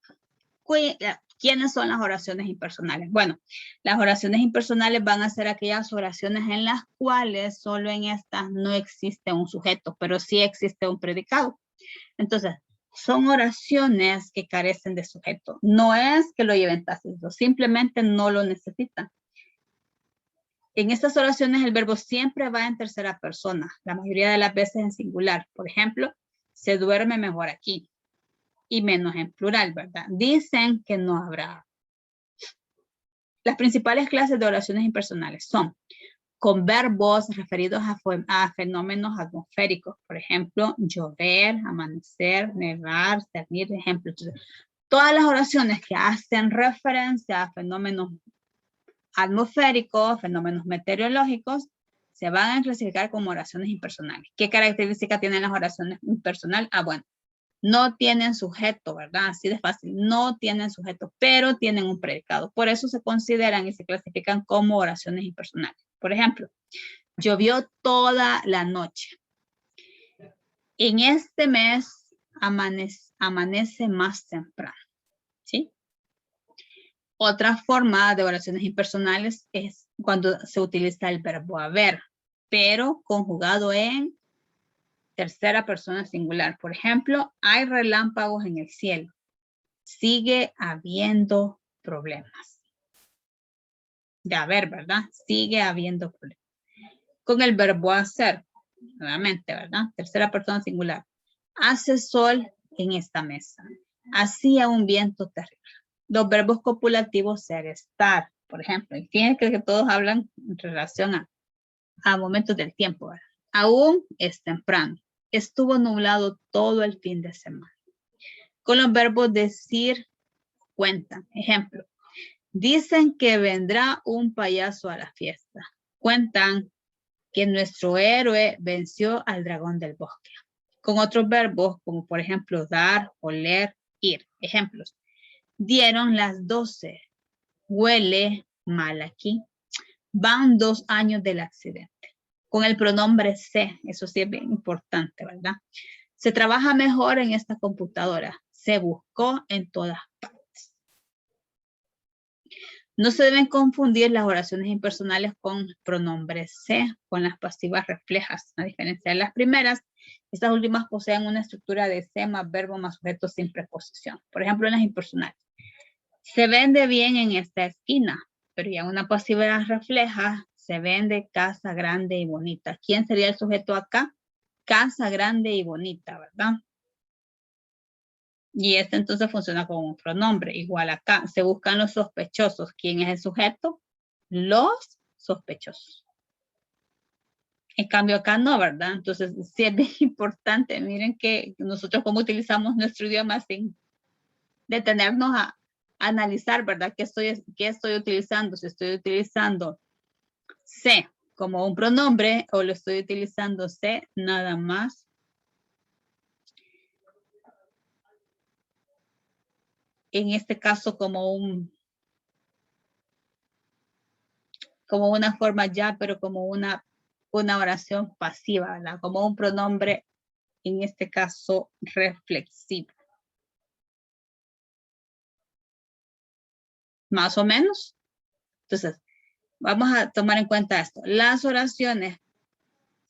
¿Quiénes son las oraciones impersonales? Bueno, las oraciones impersonales van a ser aquellas oraciones en las cuales solo en estas no existe un sujeto, pero sí existe un predicado. Entonces, son oraciones que carecen de sujeto. No es que lo lleven tácito, simplemente no lo necesitan. En estas oraciones el verbo siempre va en tercera persona, la mayoría de las veces en singular. Por ejemplo, se duerme mejor aquí. Y menos en plural, ¿verdad? Dicen que no habrá. Las principales clases de oraciones impersonales son con verbos referidos a fenómenos atmosféricos. Por ejemplo, llover, amanecer, nevar, cernir, ejemplo. Entonces, todas las oraciones que hacen referencia a fenómenos atmosféricos, fenómenos meteorológicos, se van a clasificar como oraciones impersonales. ¿Qué característica tienen las oraciones impersonales? Ah, bueno. No tienen sujeto, ¿verdad? Así de fácil. No tienen sujeto, pero tienen un predicado. Por eso se consideran y se clasifican como oraciones impersonales. Por ejemplo, llovió toda la noche. En este mes amanece más temprano. ¿Sí? Otra forma de oraciones impersonales es cuando se utiliza el verbo haber, pero conjugado en tercera persona singular. Por ejemplo, hay relámpagos en el cielo. Sigue habiendo problemas. De haber, ¿verdad? Sigue habiendo problemas. Con el verbo hacer, nuevamente, ¿verdad? Tercera persona singular. Hace sol en esta mesa. Hacía un viento terrible. Los verbos copulativos ser, estar, por ejemplo. Y tiene que todos hablan en relación a momentos del tiempo, ¿verdad? Aún es temprano. Estuvo nublado todo el fin de semana. Con los verbos decir, cuentan. Ejemplo, dicen que vendrá un payaso a la fiesta. Cuentan que nuestro héroe venció al dragón del bosque. Con otros verbos, como por ejemplo, dar, oler, ir. Ejemplos, dieron las 12. Huele mal aquí. Van 2 años del accidente. Con el pronombre se, eso sí es bien importante, ¿verdad? Se trabaja mejor en esta computadora. Se buscó en todas partes. No se deben confundir las oraciones impersonales con pronombres se, con las pasivas reflejas. A diferencia de las primeras, estas últimas poseen una estructura de se más verbo más sujeto sin preposición. Por ejemplo, en las impersonales. Se vende bien en esta esquina, pero ya una pasiva refleja, se vende casa grande y bonita. ¿Quién sería el sujeto acá? Casa grande y bonita, ¿verdad? Y este entonces funciona como un pronombre. Igual acá, se buscan los sospechosos. ¿Quién es el sujeto? Los sospechosos. En cambio acá no, ¿verdad? Entonces sí es bien importante. Miren que nosotros cómo utilizamos nuestro idioma sin detenernos a analizar, ¿verdad? ¿Qué estoy utilizando? Si estoy utilizando se como un pronombre o lo estoy utilizando se nada más en este caso como una forma ya, pero como una oración pasiva, ¿verdad? Como un pronombre, en este caso, reflexivo. Más o menos. Entonces, vamos a tomar en cuenta esto. Las oraciones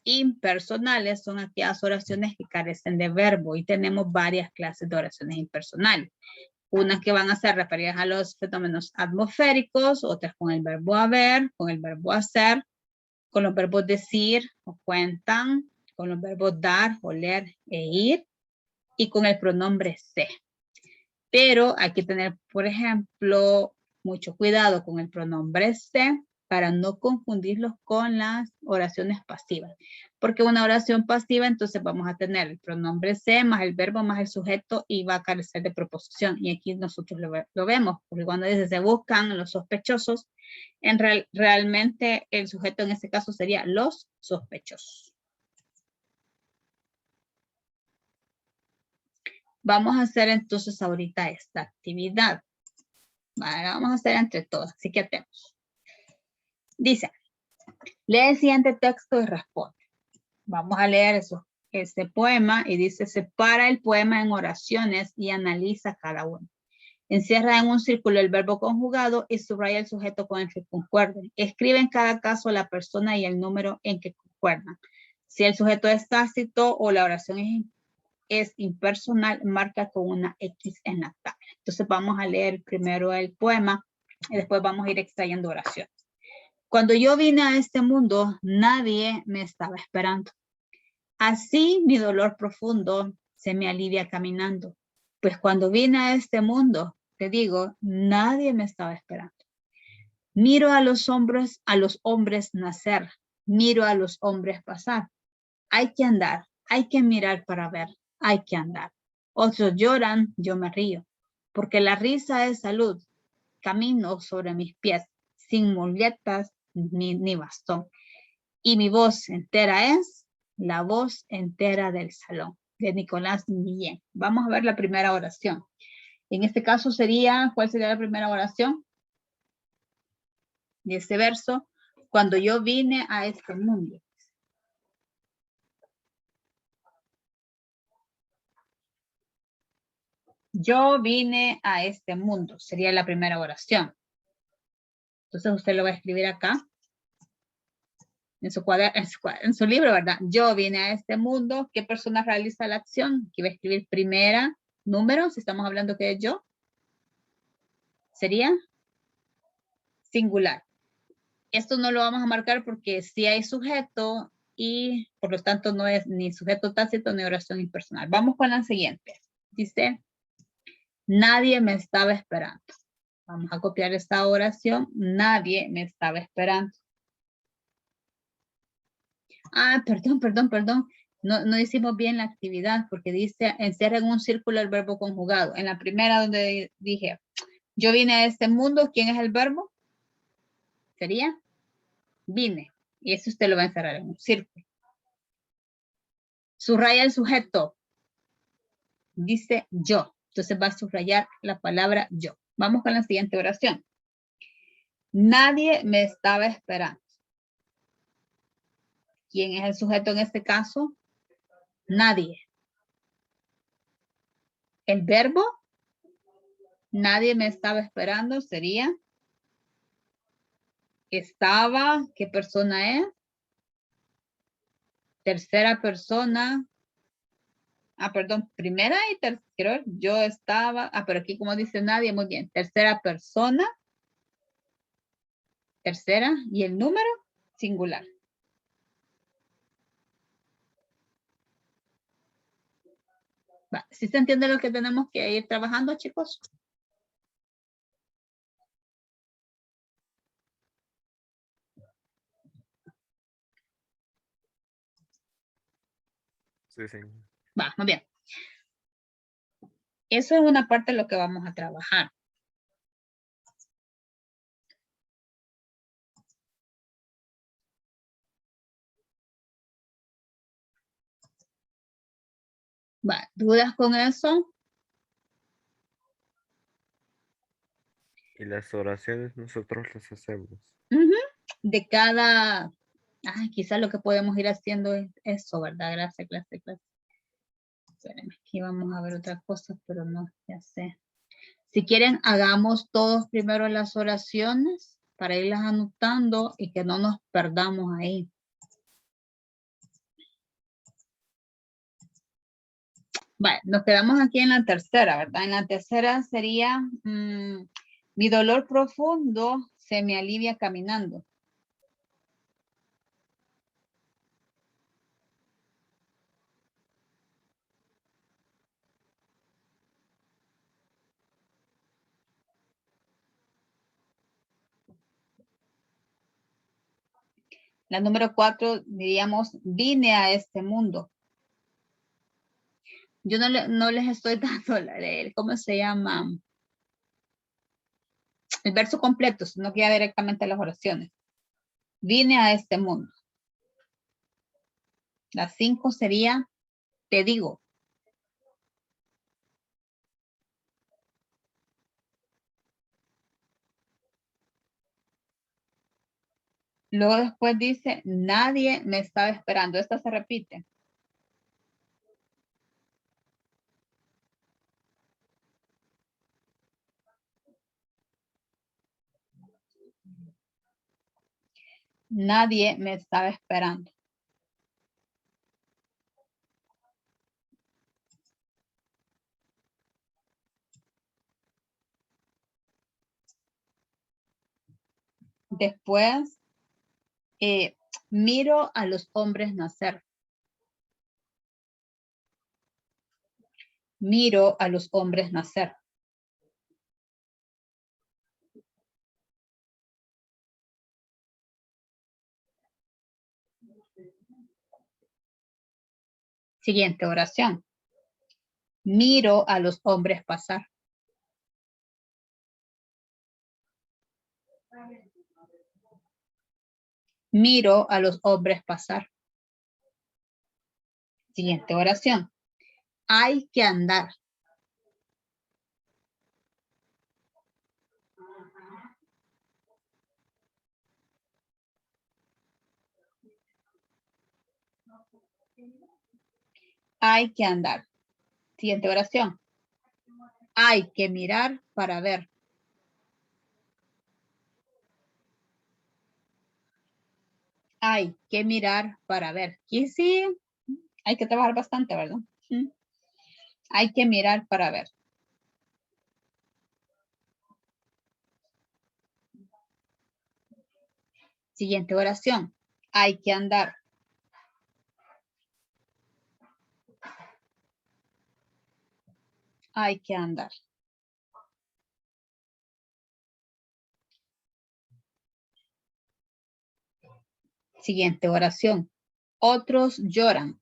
impersonales son aquellas oraciones que carecen de verbo y tenemos varias clases de oraciones impersonales. Unas que van a ser referidas a los fenómenos atmosféricos, otras con el verbo haber, con el verbo hacer, con los verbos decir o cuentan, con los verbos dar, oler e ir y con el pronombre se. Pero hay que tener, por ejemplo, mucho cuidado con el pronombre se para no confundirlos con las oraciones pasivas. Porque una oración pasiva, entonces vamos a tener el pronombre se más el verbo más el sujeto y va a carecer de preposición. Y aquí nosotros lo vemos, porque cuando dice se buscan los sospechosos, realmente el sujeto en este caso sería los sospechosos. Vamos a hacer entonces ahorita esta actividad. Vale, vamos a hacer entre todos, así que atentos. Dice, lee el siguiente texto y responde. Vamos a leer este poema y dice, separa el poema en oraciones y analiza cada uno. Encierra en un círculo el verbo conjugado y subraya el sujeto con el que concuerden. Escribe en cada caso la persona y el número en que concuerdan. Si el sujeto es tácito o la oración es impersonal, marca con una X en la tabla. Entonces vamos a leer primero el poema y después vamos a ir extrayendo oraciones. Cuando yo vine a este mundo, nadie me estaba esperando. Así mi dolor profundo se me alivia caminando. Pues cuando vine a este mundo, te digo, nadie me estaba esperando. Miro a los hombres nacer. Miro a los hombres pasar. Hay que andar, hay que mirar para ver. Hay que andar. Otros lloran, yo me río. Porque la risa es salud. Camino sobre mis pies, sin muletas ni bastón. Y mi voz entera es la voz entera del salón, de Nicolás Guillén. Vamos a ver la primera oración. En este caso sería, ¿cuál sería la primera oración? De este verso, cuando yo vine a este mundo. Yo vine a este mundo, sería la primera oración. Entonces usted lo va a escribir acá. En su libro, ¿verdad? Yo vine a este mundo. ¿Qué persona realiza la acción? Aquí va a escribir primera, número, si estamos hablando que es yo. Sería singular. Esto no lo vamos a marcar porque sí hay sujeto y por lo tanto no es ni sujeto tácito ni oración impersonal. Vamos con la siguiente. Dice, nadie me estaba esperando. Vamos a copiar esta oración. Nadie me estaba esperando. Ah, perdón. No hicimos bien la actividad porque dice, encierra en un círculo el verbo conjugado. En la primera donde dije, yo vine a este mundo, ¿quién es el verbo? Sería, vine. Y eso usted lo va a encerrar en un círculo. Subraya el sujeto. Dice yo. Entonces va a subrayar la palabra yo. Vamos con la siguiente oración. Nadie me estaba esperando. ¿Quién es el sujeto en este caso? Nadie. El verbo, nadie me estaba esperando, sería estaba, ¿qué persona es? Tercera persona. Ah, perdón, primera y tercera, yo estaba, pero aquí como dice nadie, muy bien. Tercera persona, tercera, y el número, singular. ¿Sí se entiende lo que tenemos que ir trabajando, chicos? Sí, sí. Va, muy bien. Eso es una parte de lo que vamos a trabajar. Va, ¿dudas con eso? Y las oraciones nosotros las hacemos. De cada, quizás lo que podemos ir haciendo es eso, ¿verdad? Gracias. Espérenme, aquí vamos a ver otra cosa, pero no, ya sé. Si quieren, hagamos todos primero las oraciones para irlas anotando y que no nos perdamos ahí. Vale, nos quedamos aquí en la tercera, ¿verdad? En la tercera sería, mi dolor profundo se me alivia caminando. La número 4 diríamos, vine a este mundo. Yo no les estoy dando ¿cómo se llama? El verso completo, sino que ya directamente las oraciones. Vine a este mundo. La 5 sería, te digo. Luego después dice, nadie me estaba esperando. Esta se repite. Nadie me estaba esperando. Después, miro a los hombres nacer. Miro a los hombres nacer. Siguiente oración. Miro a los hombres pasar. Miro a los hombres pasar. Siguiente oración. Hay que andar. Hay que andar. Siguiente oración. Hay que mirar para ver. Hay que mirar para ver. Y sí, hay que trabajar bastante, ¿verdad? Hay que mirar para ver. Siguiente oración. Hay que andar. Hay que andar. Siguiente oración. Otros lloran.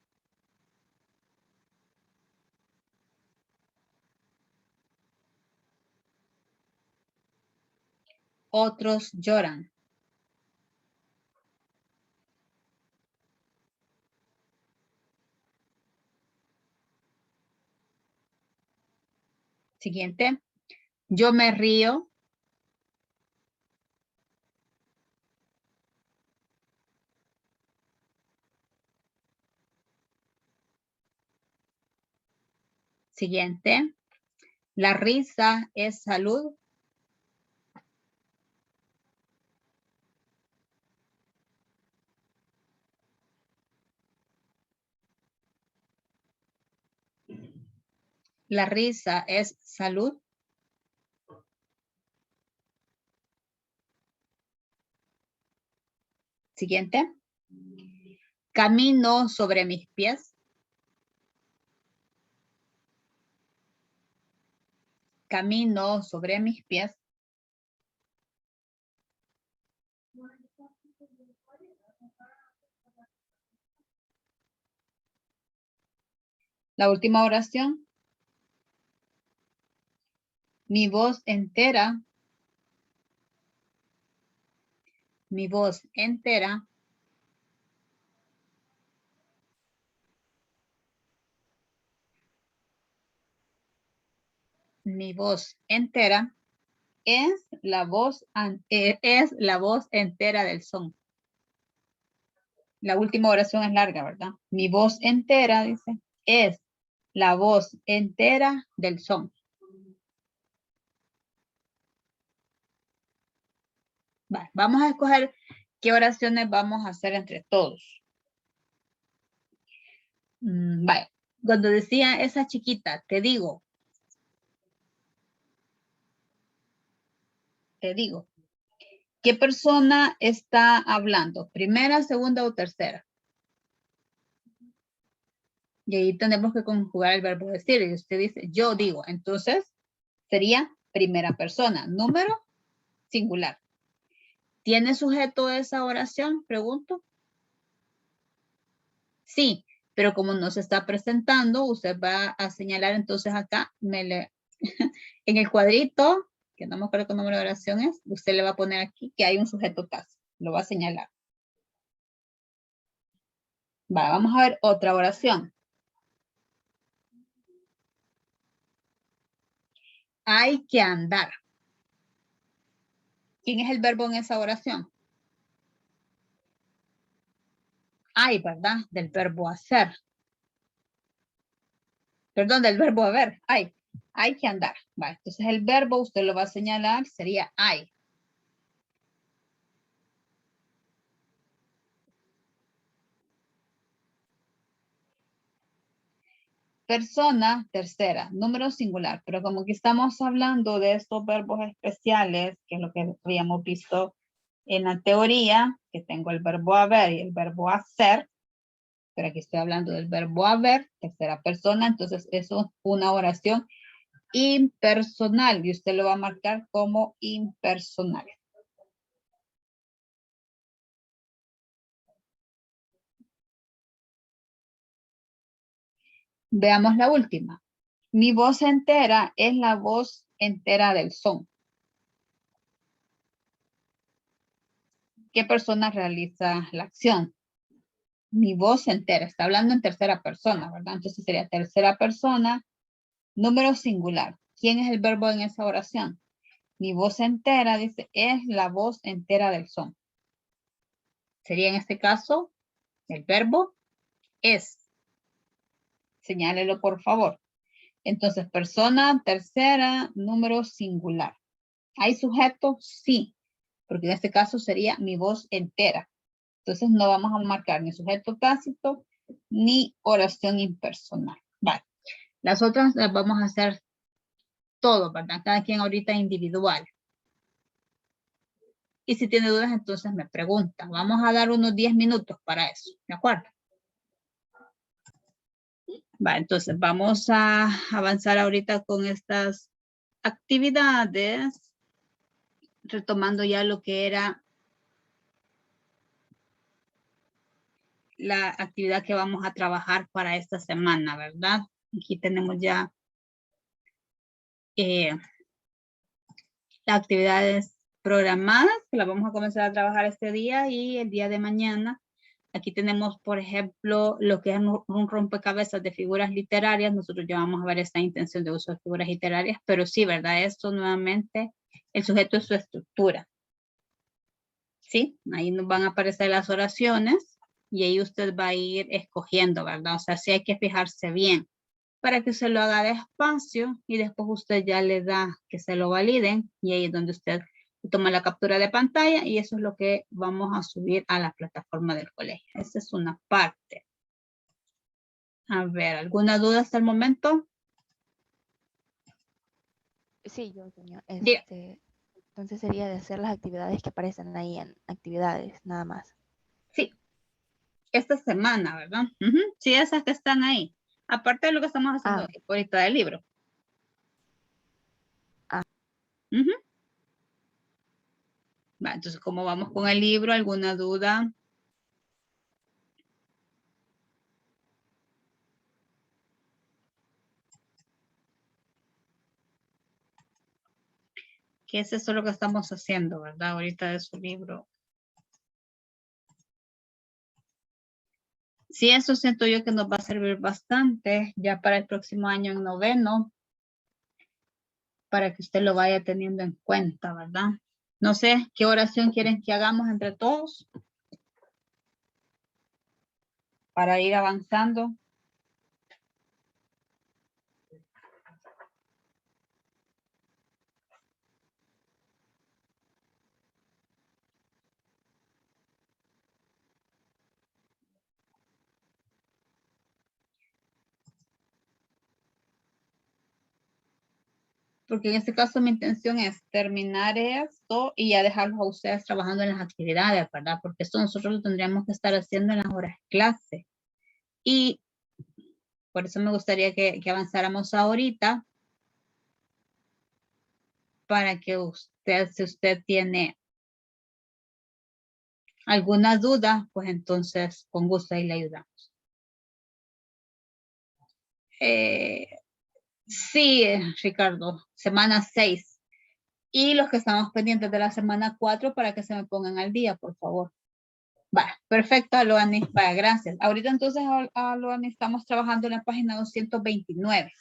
Otros lloran. Siguiente. Yo me río. Siguiente. La risa es salud. La risa es salud. Siguiente. Camino sobre mis pies. Camino sobre mis pies. La última oración. Mi voz entera. Mi voz entera. Mi voz entera es la voz entera del son. La última oración es larga, ¿verdad? Mi voz entera, dice, es la voz entera del son. Vale, vamos a escoger qué oraciones vamos a hacer entre todos. Vale, cuando decía esa chiquita, te digo. ¿Qué persona está hablando? ¿Primera, segunda o tercera? Y ahí tenemos que conjugar el verbo decir. Y usted dice, yo digo. Entonces, sería primera persona. Número singular. ¿Tiene sujeto esa oración? Pregunto. Sí, pero como no se está presentando, usted va a señalar entonces acá, en el cuadrito, que no me acuerdo qué número de oración es, usted le va a poner aquí que hay un sujeto casi, lo va a señalar. Va, vamos a ver otra oración. Hay que andar. ¿Quién es el verbo en esa oración? Hay, ¿verdad? Del verbo hacer. Perdón, del verbo haber. Hay que andar. Va, entonces el verbo usted lo va a señalar, sería hay. Persona, tercera, número singular. Pero como que estamos hablando de estos verbos especiales, que es lo que habíamos visto en la teoría, que tengo el verbo haber y el verbo hacer, pero aquí estoy hablando del verbo haber, tercera persona, entonces eso es una oración impersonal y usted lo va a marcar como impersonal. Veamos la última. Mi voz entera es la voz entera del son. ¿Qué persona realiza la acción? Mi voz entera. Está hablando en tercera persona, ¿verdad? Entonces sería tercera persona, número singular. ¿Quién es el verbo en esa oración? Mi voz entera, dice, es la voz entera del son. Sería en este caso el verbo es. Señálelo, por favor. Entonces, persona, tercera, número singular. ¿Hay sujeto? Sí, porque en este caso sería mi voz entera. Entonces, no vamos a marcar ni sujeto tácito ni oración impersonal. Vale. Las otras las vamos a hacer todo, ¿verdad? Cada quien ahorita individual. Y si tiene dudas, entonces me pregunta. Vamos a dar unos 10 minutos para eso, ¿de acuerdo? Va, entonces vamos a avanzar ahorita con estas actividades, retomando ya lo que era la actividad que vamos a trabajar para esta semana, ¿verdad? Aquí tenemos ya las actividades programadas, que las vamos a comenzar a trabajar este día y el día de mañana. Aquí tenemos, por ejemplo, lo que es un rompecabezas de figuras literarias. Nosotros ya vamos a ver esta intención de uso de figuras literarias, pero sí, ¿verdad? Esto nuevamente, el sujeto es su estructura. ¿Sí? Ahí nos van a aparecer las oraciones y ahí usted va a ir escogiendo, ¿verdad? O sea, sí hay que fijarse bien para que se lo haga despacio y después usted ya le da que se lo validen y ahí es donde usted toma la captura de pantalla y eso es lo que vamos a subir a la plataforma del colegio. Esa es una parte. A ver, ¿alguna duda hasta el momento? Sí, yo, señor. Diga. Entonces sería de hacer las actividades que aparecen ahí en actividades, nada más. Sí, esta semana, ¿verdad? Sí, esas que están ahí. Aparte de lo que estamos haciendo ahorita del libro. Va, entonces, ¿cómo vamos con el libro? ¿Alguna duda? Que es eso lo que estamos haciendo, ¿verdad? Ahorita de su libro. Sí, eso siento yo que nos va a servir bastante ya para el próximo año en noveno, para que usted lo vaya teniendo en cuenta, ¿verdad? No sé, ¿qué oración quieren que hagamos entre todos? Para ir avanzando. Porque en este caso mi intención es terminar esto y ya dejarlos a ustedes trabajando en las actividades, ¿verdad? Porque esto nosotros lo tendríamos que estar haciendo en las horas de clase. Y por eso me gustaría que avanzáramos ahorita para que usted, si usted tiene alguna duda, pues entonces con gusto ahí le ayudamos. Sí, Ricardo, semana 6. Y los que estamos pendientes de la semana 4 para que se me pongan al día, por favor. Va, perfecto, Aloani. Va, gracias. Ahorita entonces, Aloani, estamos trabajando en la página 229.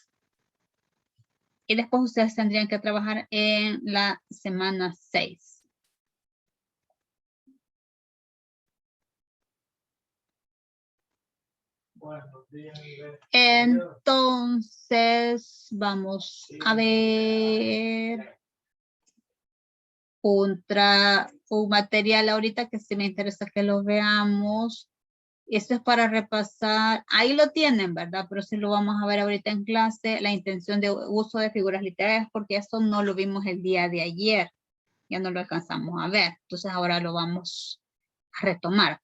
Y después ustedes tendrían que trabajar en la semana 6. Entonces, vamos a ver un material ahorita que sí me interesa que lo veamos. Esto es para repasar. Ahí lo tienen, ¿verdad? Pero sí lo vamos a ver ahorita en clase. La intención de uso de figuras literarias, porque esto no lo vimos el día de ayer. Ya no lo alcanzamos a ver. Entonces ahora lo vamos a retomar.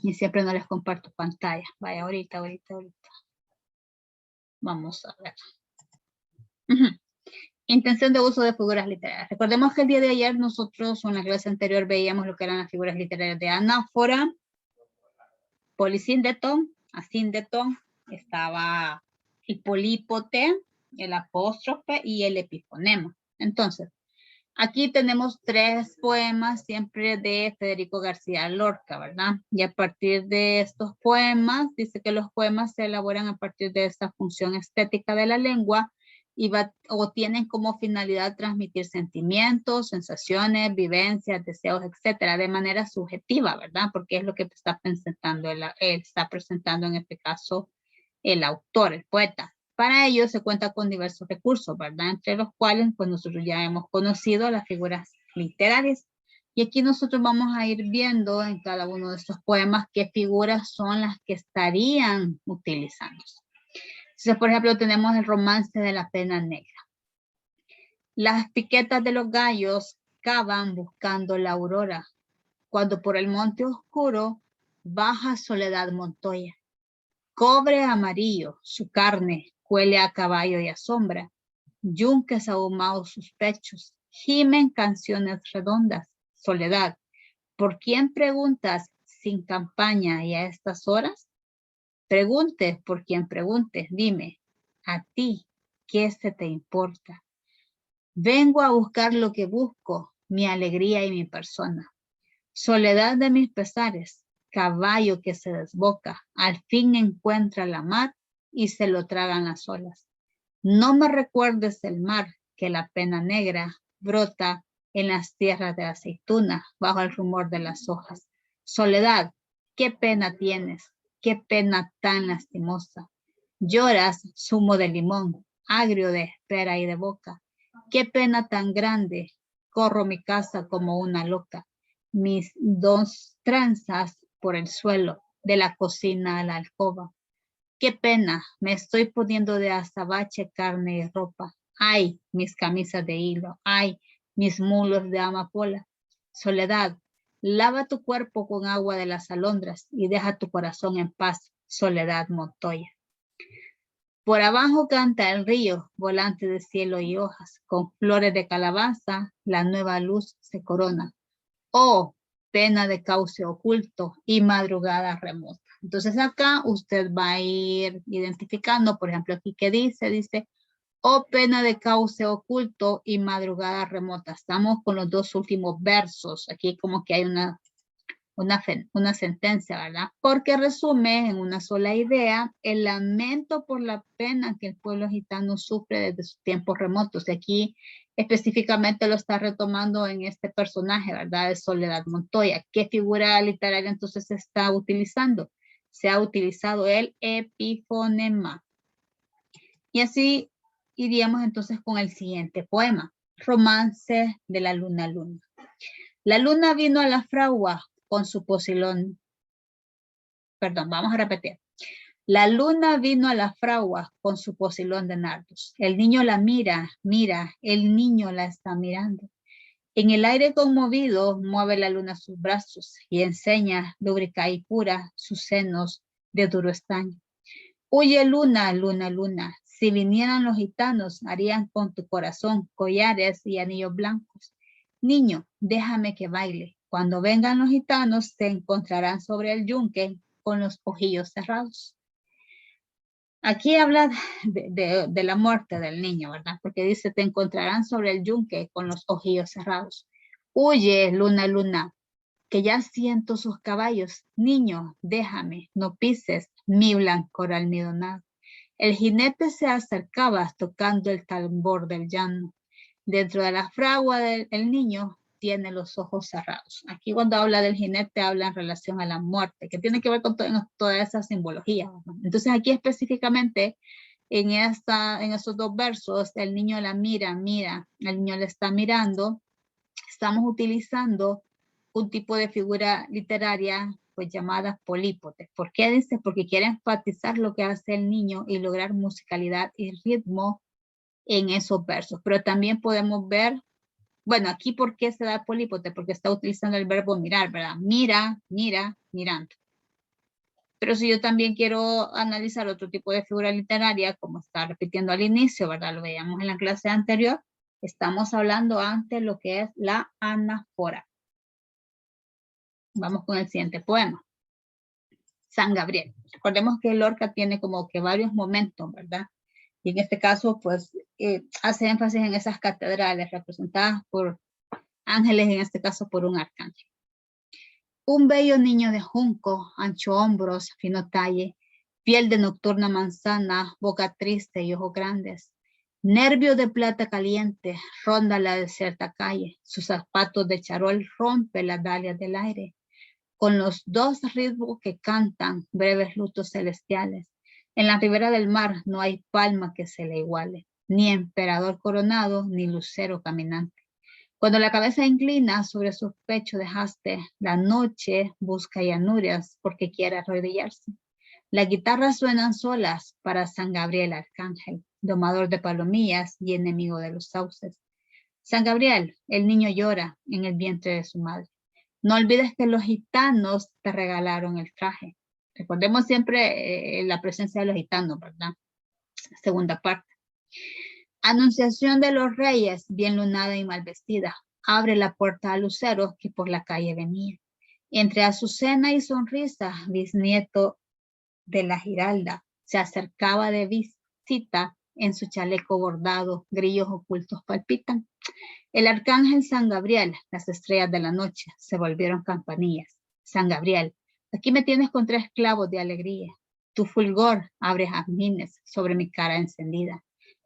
Y siempre no les comparto pantalla. Vaya, ahorita. Vamos a ver. Intención de uso de figuras literarias. Recordemos que el día de ayer nosotros en la clase anterior veíamos lo que eran las figuras literarias de anáfora, polisíndeto, asíndeto, estaba el polípote, el apóstrofe y el epifonema. Entonces, aquí tenemos 3 poemas siempre de Federico García Lorca, ¿verdad? Y a partir de estos poemas, dice que los poemas se elaboran a partir de esta función estética de la lengua y tienen como finalidad transmitir sentimientos, sensaciones, vivencias, deseos, etcétera, de manera subjetiva, ¿verdad? Porque es lo que está presentando en este caso el autor, el poeta. Para ello se cuenta con diversos recursos, ¿verdad? Entre los cuales pues nosotros ya hemos conocido las figuras literarias. Y aquí nosotros vamos a ir viendo en cada uno de estos poemas qué figuras son las que estarían utilizándose. Entonces, por ejemplo, tenemos el romance de la pena negra. Las piquetas de los gallos cavan buscando la aurora, cuando por el monte oscuro baja Soledad Montoya. Cobre amarillo, su carne huele a caballo y a sombra. Yunques ahumados sus pechos, gimen canciones redondas. Soledad, ¿por quién preguntas sin campaña y a estas horas? Preguntes por quien preguntes, dime, a ti, ¿qué se te importa? Vengo a buscar lo que busco, mi alegría y mi persona. Soledad de mis pesares, caballo que se desboca, al fin encuentra la mar y se lo tragan las olas. No me recuerdes el mar, que la pena negra brota en las tierras de aceituna, bajo el rumor de las hojas. Soledad, qué pena tienes, qué pena tan lastimosa. Lloras zumo de limón, agrio de espera y de boca. Qué pena tan grande, corro mi casa como una loca. Mis 2 trenzas por el suelo, de la cocina a la alcoba. Qué pena, me estoy poniendo de azabache carne y ropa. Ay, mis camisas de hilo, ay, mis mulos de amapola. Soledad, lava tu cuerpo con agua de las alondras y deja tu corazón en paz. Soledad Montoya. Por abajo canta el río, volante de cielo y hojas, con flores de calabaza, la nueva luz se corona. Oh, pena de cauce oculto y madrugada remota. Entonces acá usted va a ir identificando, por ejemplo, aquí que dice, oh, pena de cauce oculto y madrugada remota. Estamos con los 2 últimos versos. Aquí como que hay una sentencia, ¿verdad? Porque resume en una sola idea el lamento por la pena que el pueblo gitano sufre desde sus tiempos remotos. Y aquí específicamente lo está retomando en este personaje, ¿verdad? De Soledad Montoya. ¿Qué figura literaria entonces se está utilizando? Se ha utilizado el epifonema. Y así iríamos entonces con el siguiente poema. Romance de la luna luna. La luna vino a la fragua con su pocilón. Perdón, vamos a repetir. La luna vino a la fragua con su pocilón de nardos. El niño la mira, el niño la está mirando. En el aire conmovido mueve la luna sus brazos y enseña, lúbrica y pura, sus senos de duro estaño. Huye luna, luna, luna. Si vinieran los gitanos, harían con tu corazón collares y anillos blancos. Niño, déjame que baile. Cuando vengan los gitanos, se encontrarán sobre el yunque con los ojillos cerrados. Aquí habla de la muerte del niño, ¿verdad? Porque dice, te encontrarán sobre el yunque con los ojillos cerrados. Huye, luna, luna, que ya siento sus caballos. Niño, déjame, no pises mi blanco almidonado. El jinete se acercaba tocando el tambor del llano. Dentro de la fragua del niño tiene los ojos cerrados. Aquí cuando habla del jinete habla en relación a la muerte, que tiene que ver con toda esa simbología, ¿no? Entonces aquí específicamente en esos dos versos, el niño la mira, el niño le está mirando. Estamos utilizando un tipo de figura literaria pues llamada polípote. ¿Por qué dice? Porque quiere enfatizar lo que hace el niño y lograr musicalidad y ritmo en esos versos. Pero también podemos ver, bueno, aquí ¿por qué se da polípote? Porque está utilizando el verbo mirar, ¿verdad? Mira, mira, mirando. Pero si yo también quiero analizar otro tipo de figura literaria, como está repitiendo al inicio, ¿verdad? Lo veíamos en la clase anterior, estamos hablando ante lo que es la anáfora. Vamos con el siguiente poema. San Gabriel. Recordemos que Lorca tiene como que varios momentos, ¿verdad? Y en este caso, pues, hace énfasis en esas catedrales representadas por ángeles, en este caso por un arcángel. Un bello niño de junco, ancho hombros, fino talle, piel de nocturna manzana, boca triste y ojos grandes. Nervio de plata caliente, ronda la desierta calle. Sus zapatos de charol rompe las dalias del aire. Con los dos ritmos que cantan breves lutos celestiales. En la ribera del mar no hay palma que se le iguale, ni emperador coronado, ni lucero caminante. Cuando la cabeza inclina sobre su pecho dejaste, la noche busca llanurias porque quiere arrodillarse. Las guitarras suenan solas para San Gabriel Arcángel, domador de palomillas y enemigo de los sauces. San Gabriel, el niño llora en el vientre de su madre. No olvides que los gitanos te regalaron el traje. Recordemos siempre la presencia de los gitanos, ¿verdad? Segunda parte. Anunciación de los reyes, bien lunada y mal vestida. Abre la puerta a Lucero que por la calle venía. Entre azucena y sonrisa, bisnieto de la Giralda, se acercaba de visita en su chaleco bordado, grillos ocultos palpitan. El arcángel San Gabriel, las estrellas de la noche, se volvieron campanillas. San Gabriel, aquí me tienes con 3 clavos de alegría. Tu fulgor abre jazmines sobre mi cara encendida.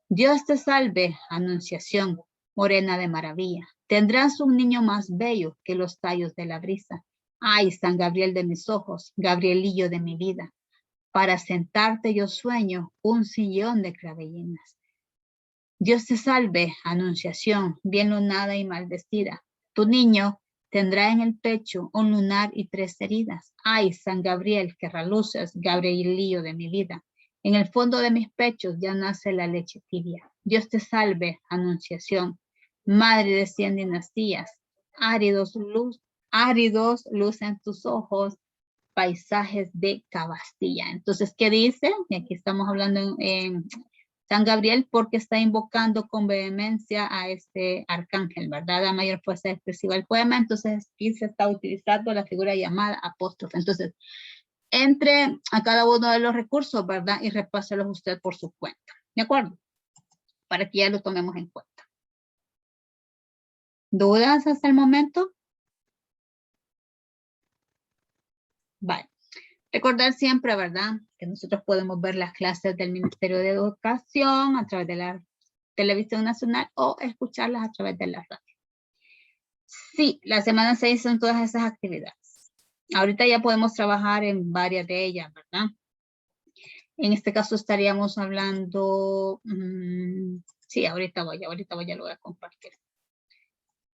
Dios te salve, anunciación, morena de maravilla. Tendrás un niño más bello que los tallos de la brisa. Ay, San Gabriel de mis ojos, Gabrielillo de mi vida. Para sentarte yo sueño un sillón de clavellinas. Dios te salve, anunciación, bien lunada y mal vestida. Tu niño tendrá en el pecho un lunar y 3 heridas. Ay, San Gabriel, que reluces, Gabrielillo de mi vida. En el fondo de mis pechos ya nace la leche tibia. Dios te salve, anunciación, madre de 100 dinastías. Áridos lucen tus ojos, paisajes de Cabastilla. Entonces, ¿qué dice? Y aquí estamos hablando en San Gabriel porque está invocando con vehemencia a este arcángel, ¿verdad? La mayor fuerza expresiva del poema. Entonces, aquí se está utilizando la figura llamada apóstrofe. Entonces, entre a cada uno de los recursos, ¿verdad? Y repáselos usted por su cuenta. ¿De acuerdo? Para que ya lo tomemos en cuenta. ¿Dudas hasta el momento? Vale. Recordar siempre, ¿verdad? Que nosotros podemos ver las clases del Ministerio de Educación a través de la Televisión Nacional o escucharlas a través de la radio. Sí, la semana 6 son todas esas actividades. Ahorita ya podemos trabajar en varias de ellas, ¿verdad? En este caso estaríamos hablando, sí, ahorita voy, ya lo voy a compartir.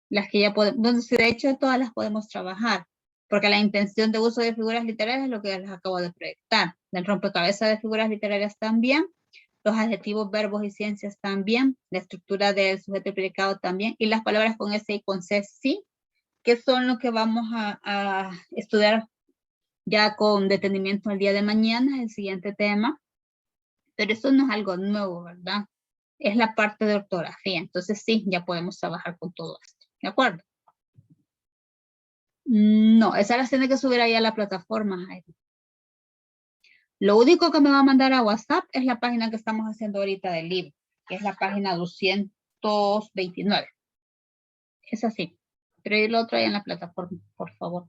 Las que ya podemos, de hecho todas las podemos trabajar, porque la intención de uso de figuras literarias es lo que les acabo de proyectar. Del rompecabezas de figuras literarias también, los adjetivos, verbos y ciencias también, la estructura del sujeto y predicado también, y las palabras con S y con C sí, que son lo que vamos a estudiar ya con detenimiento el día de mañana, el siguiente tema. Pero eso no es algo nuevo, ¿verdad? Es la parte de ortografía. Entonces sí, ya podemos trabajar con todo esto. ¿De acuerdo? No, esa las tiene que subir ahí a la plataforma, Jaime. Lo único que me va a mandar a WhatsApp es la página que estamos haciendo ahorita del libro, que es la página 229. Es así. Pero lo otro ahí en la plataforma, por favor.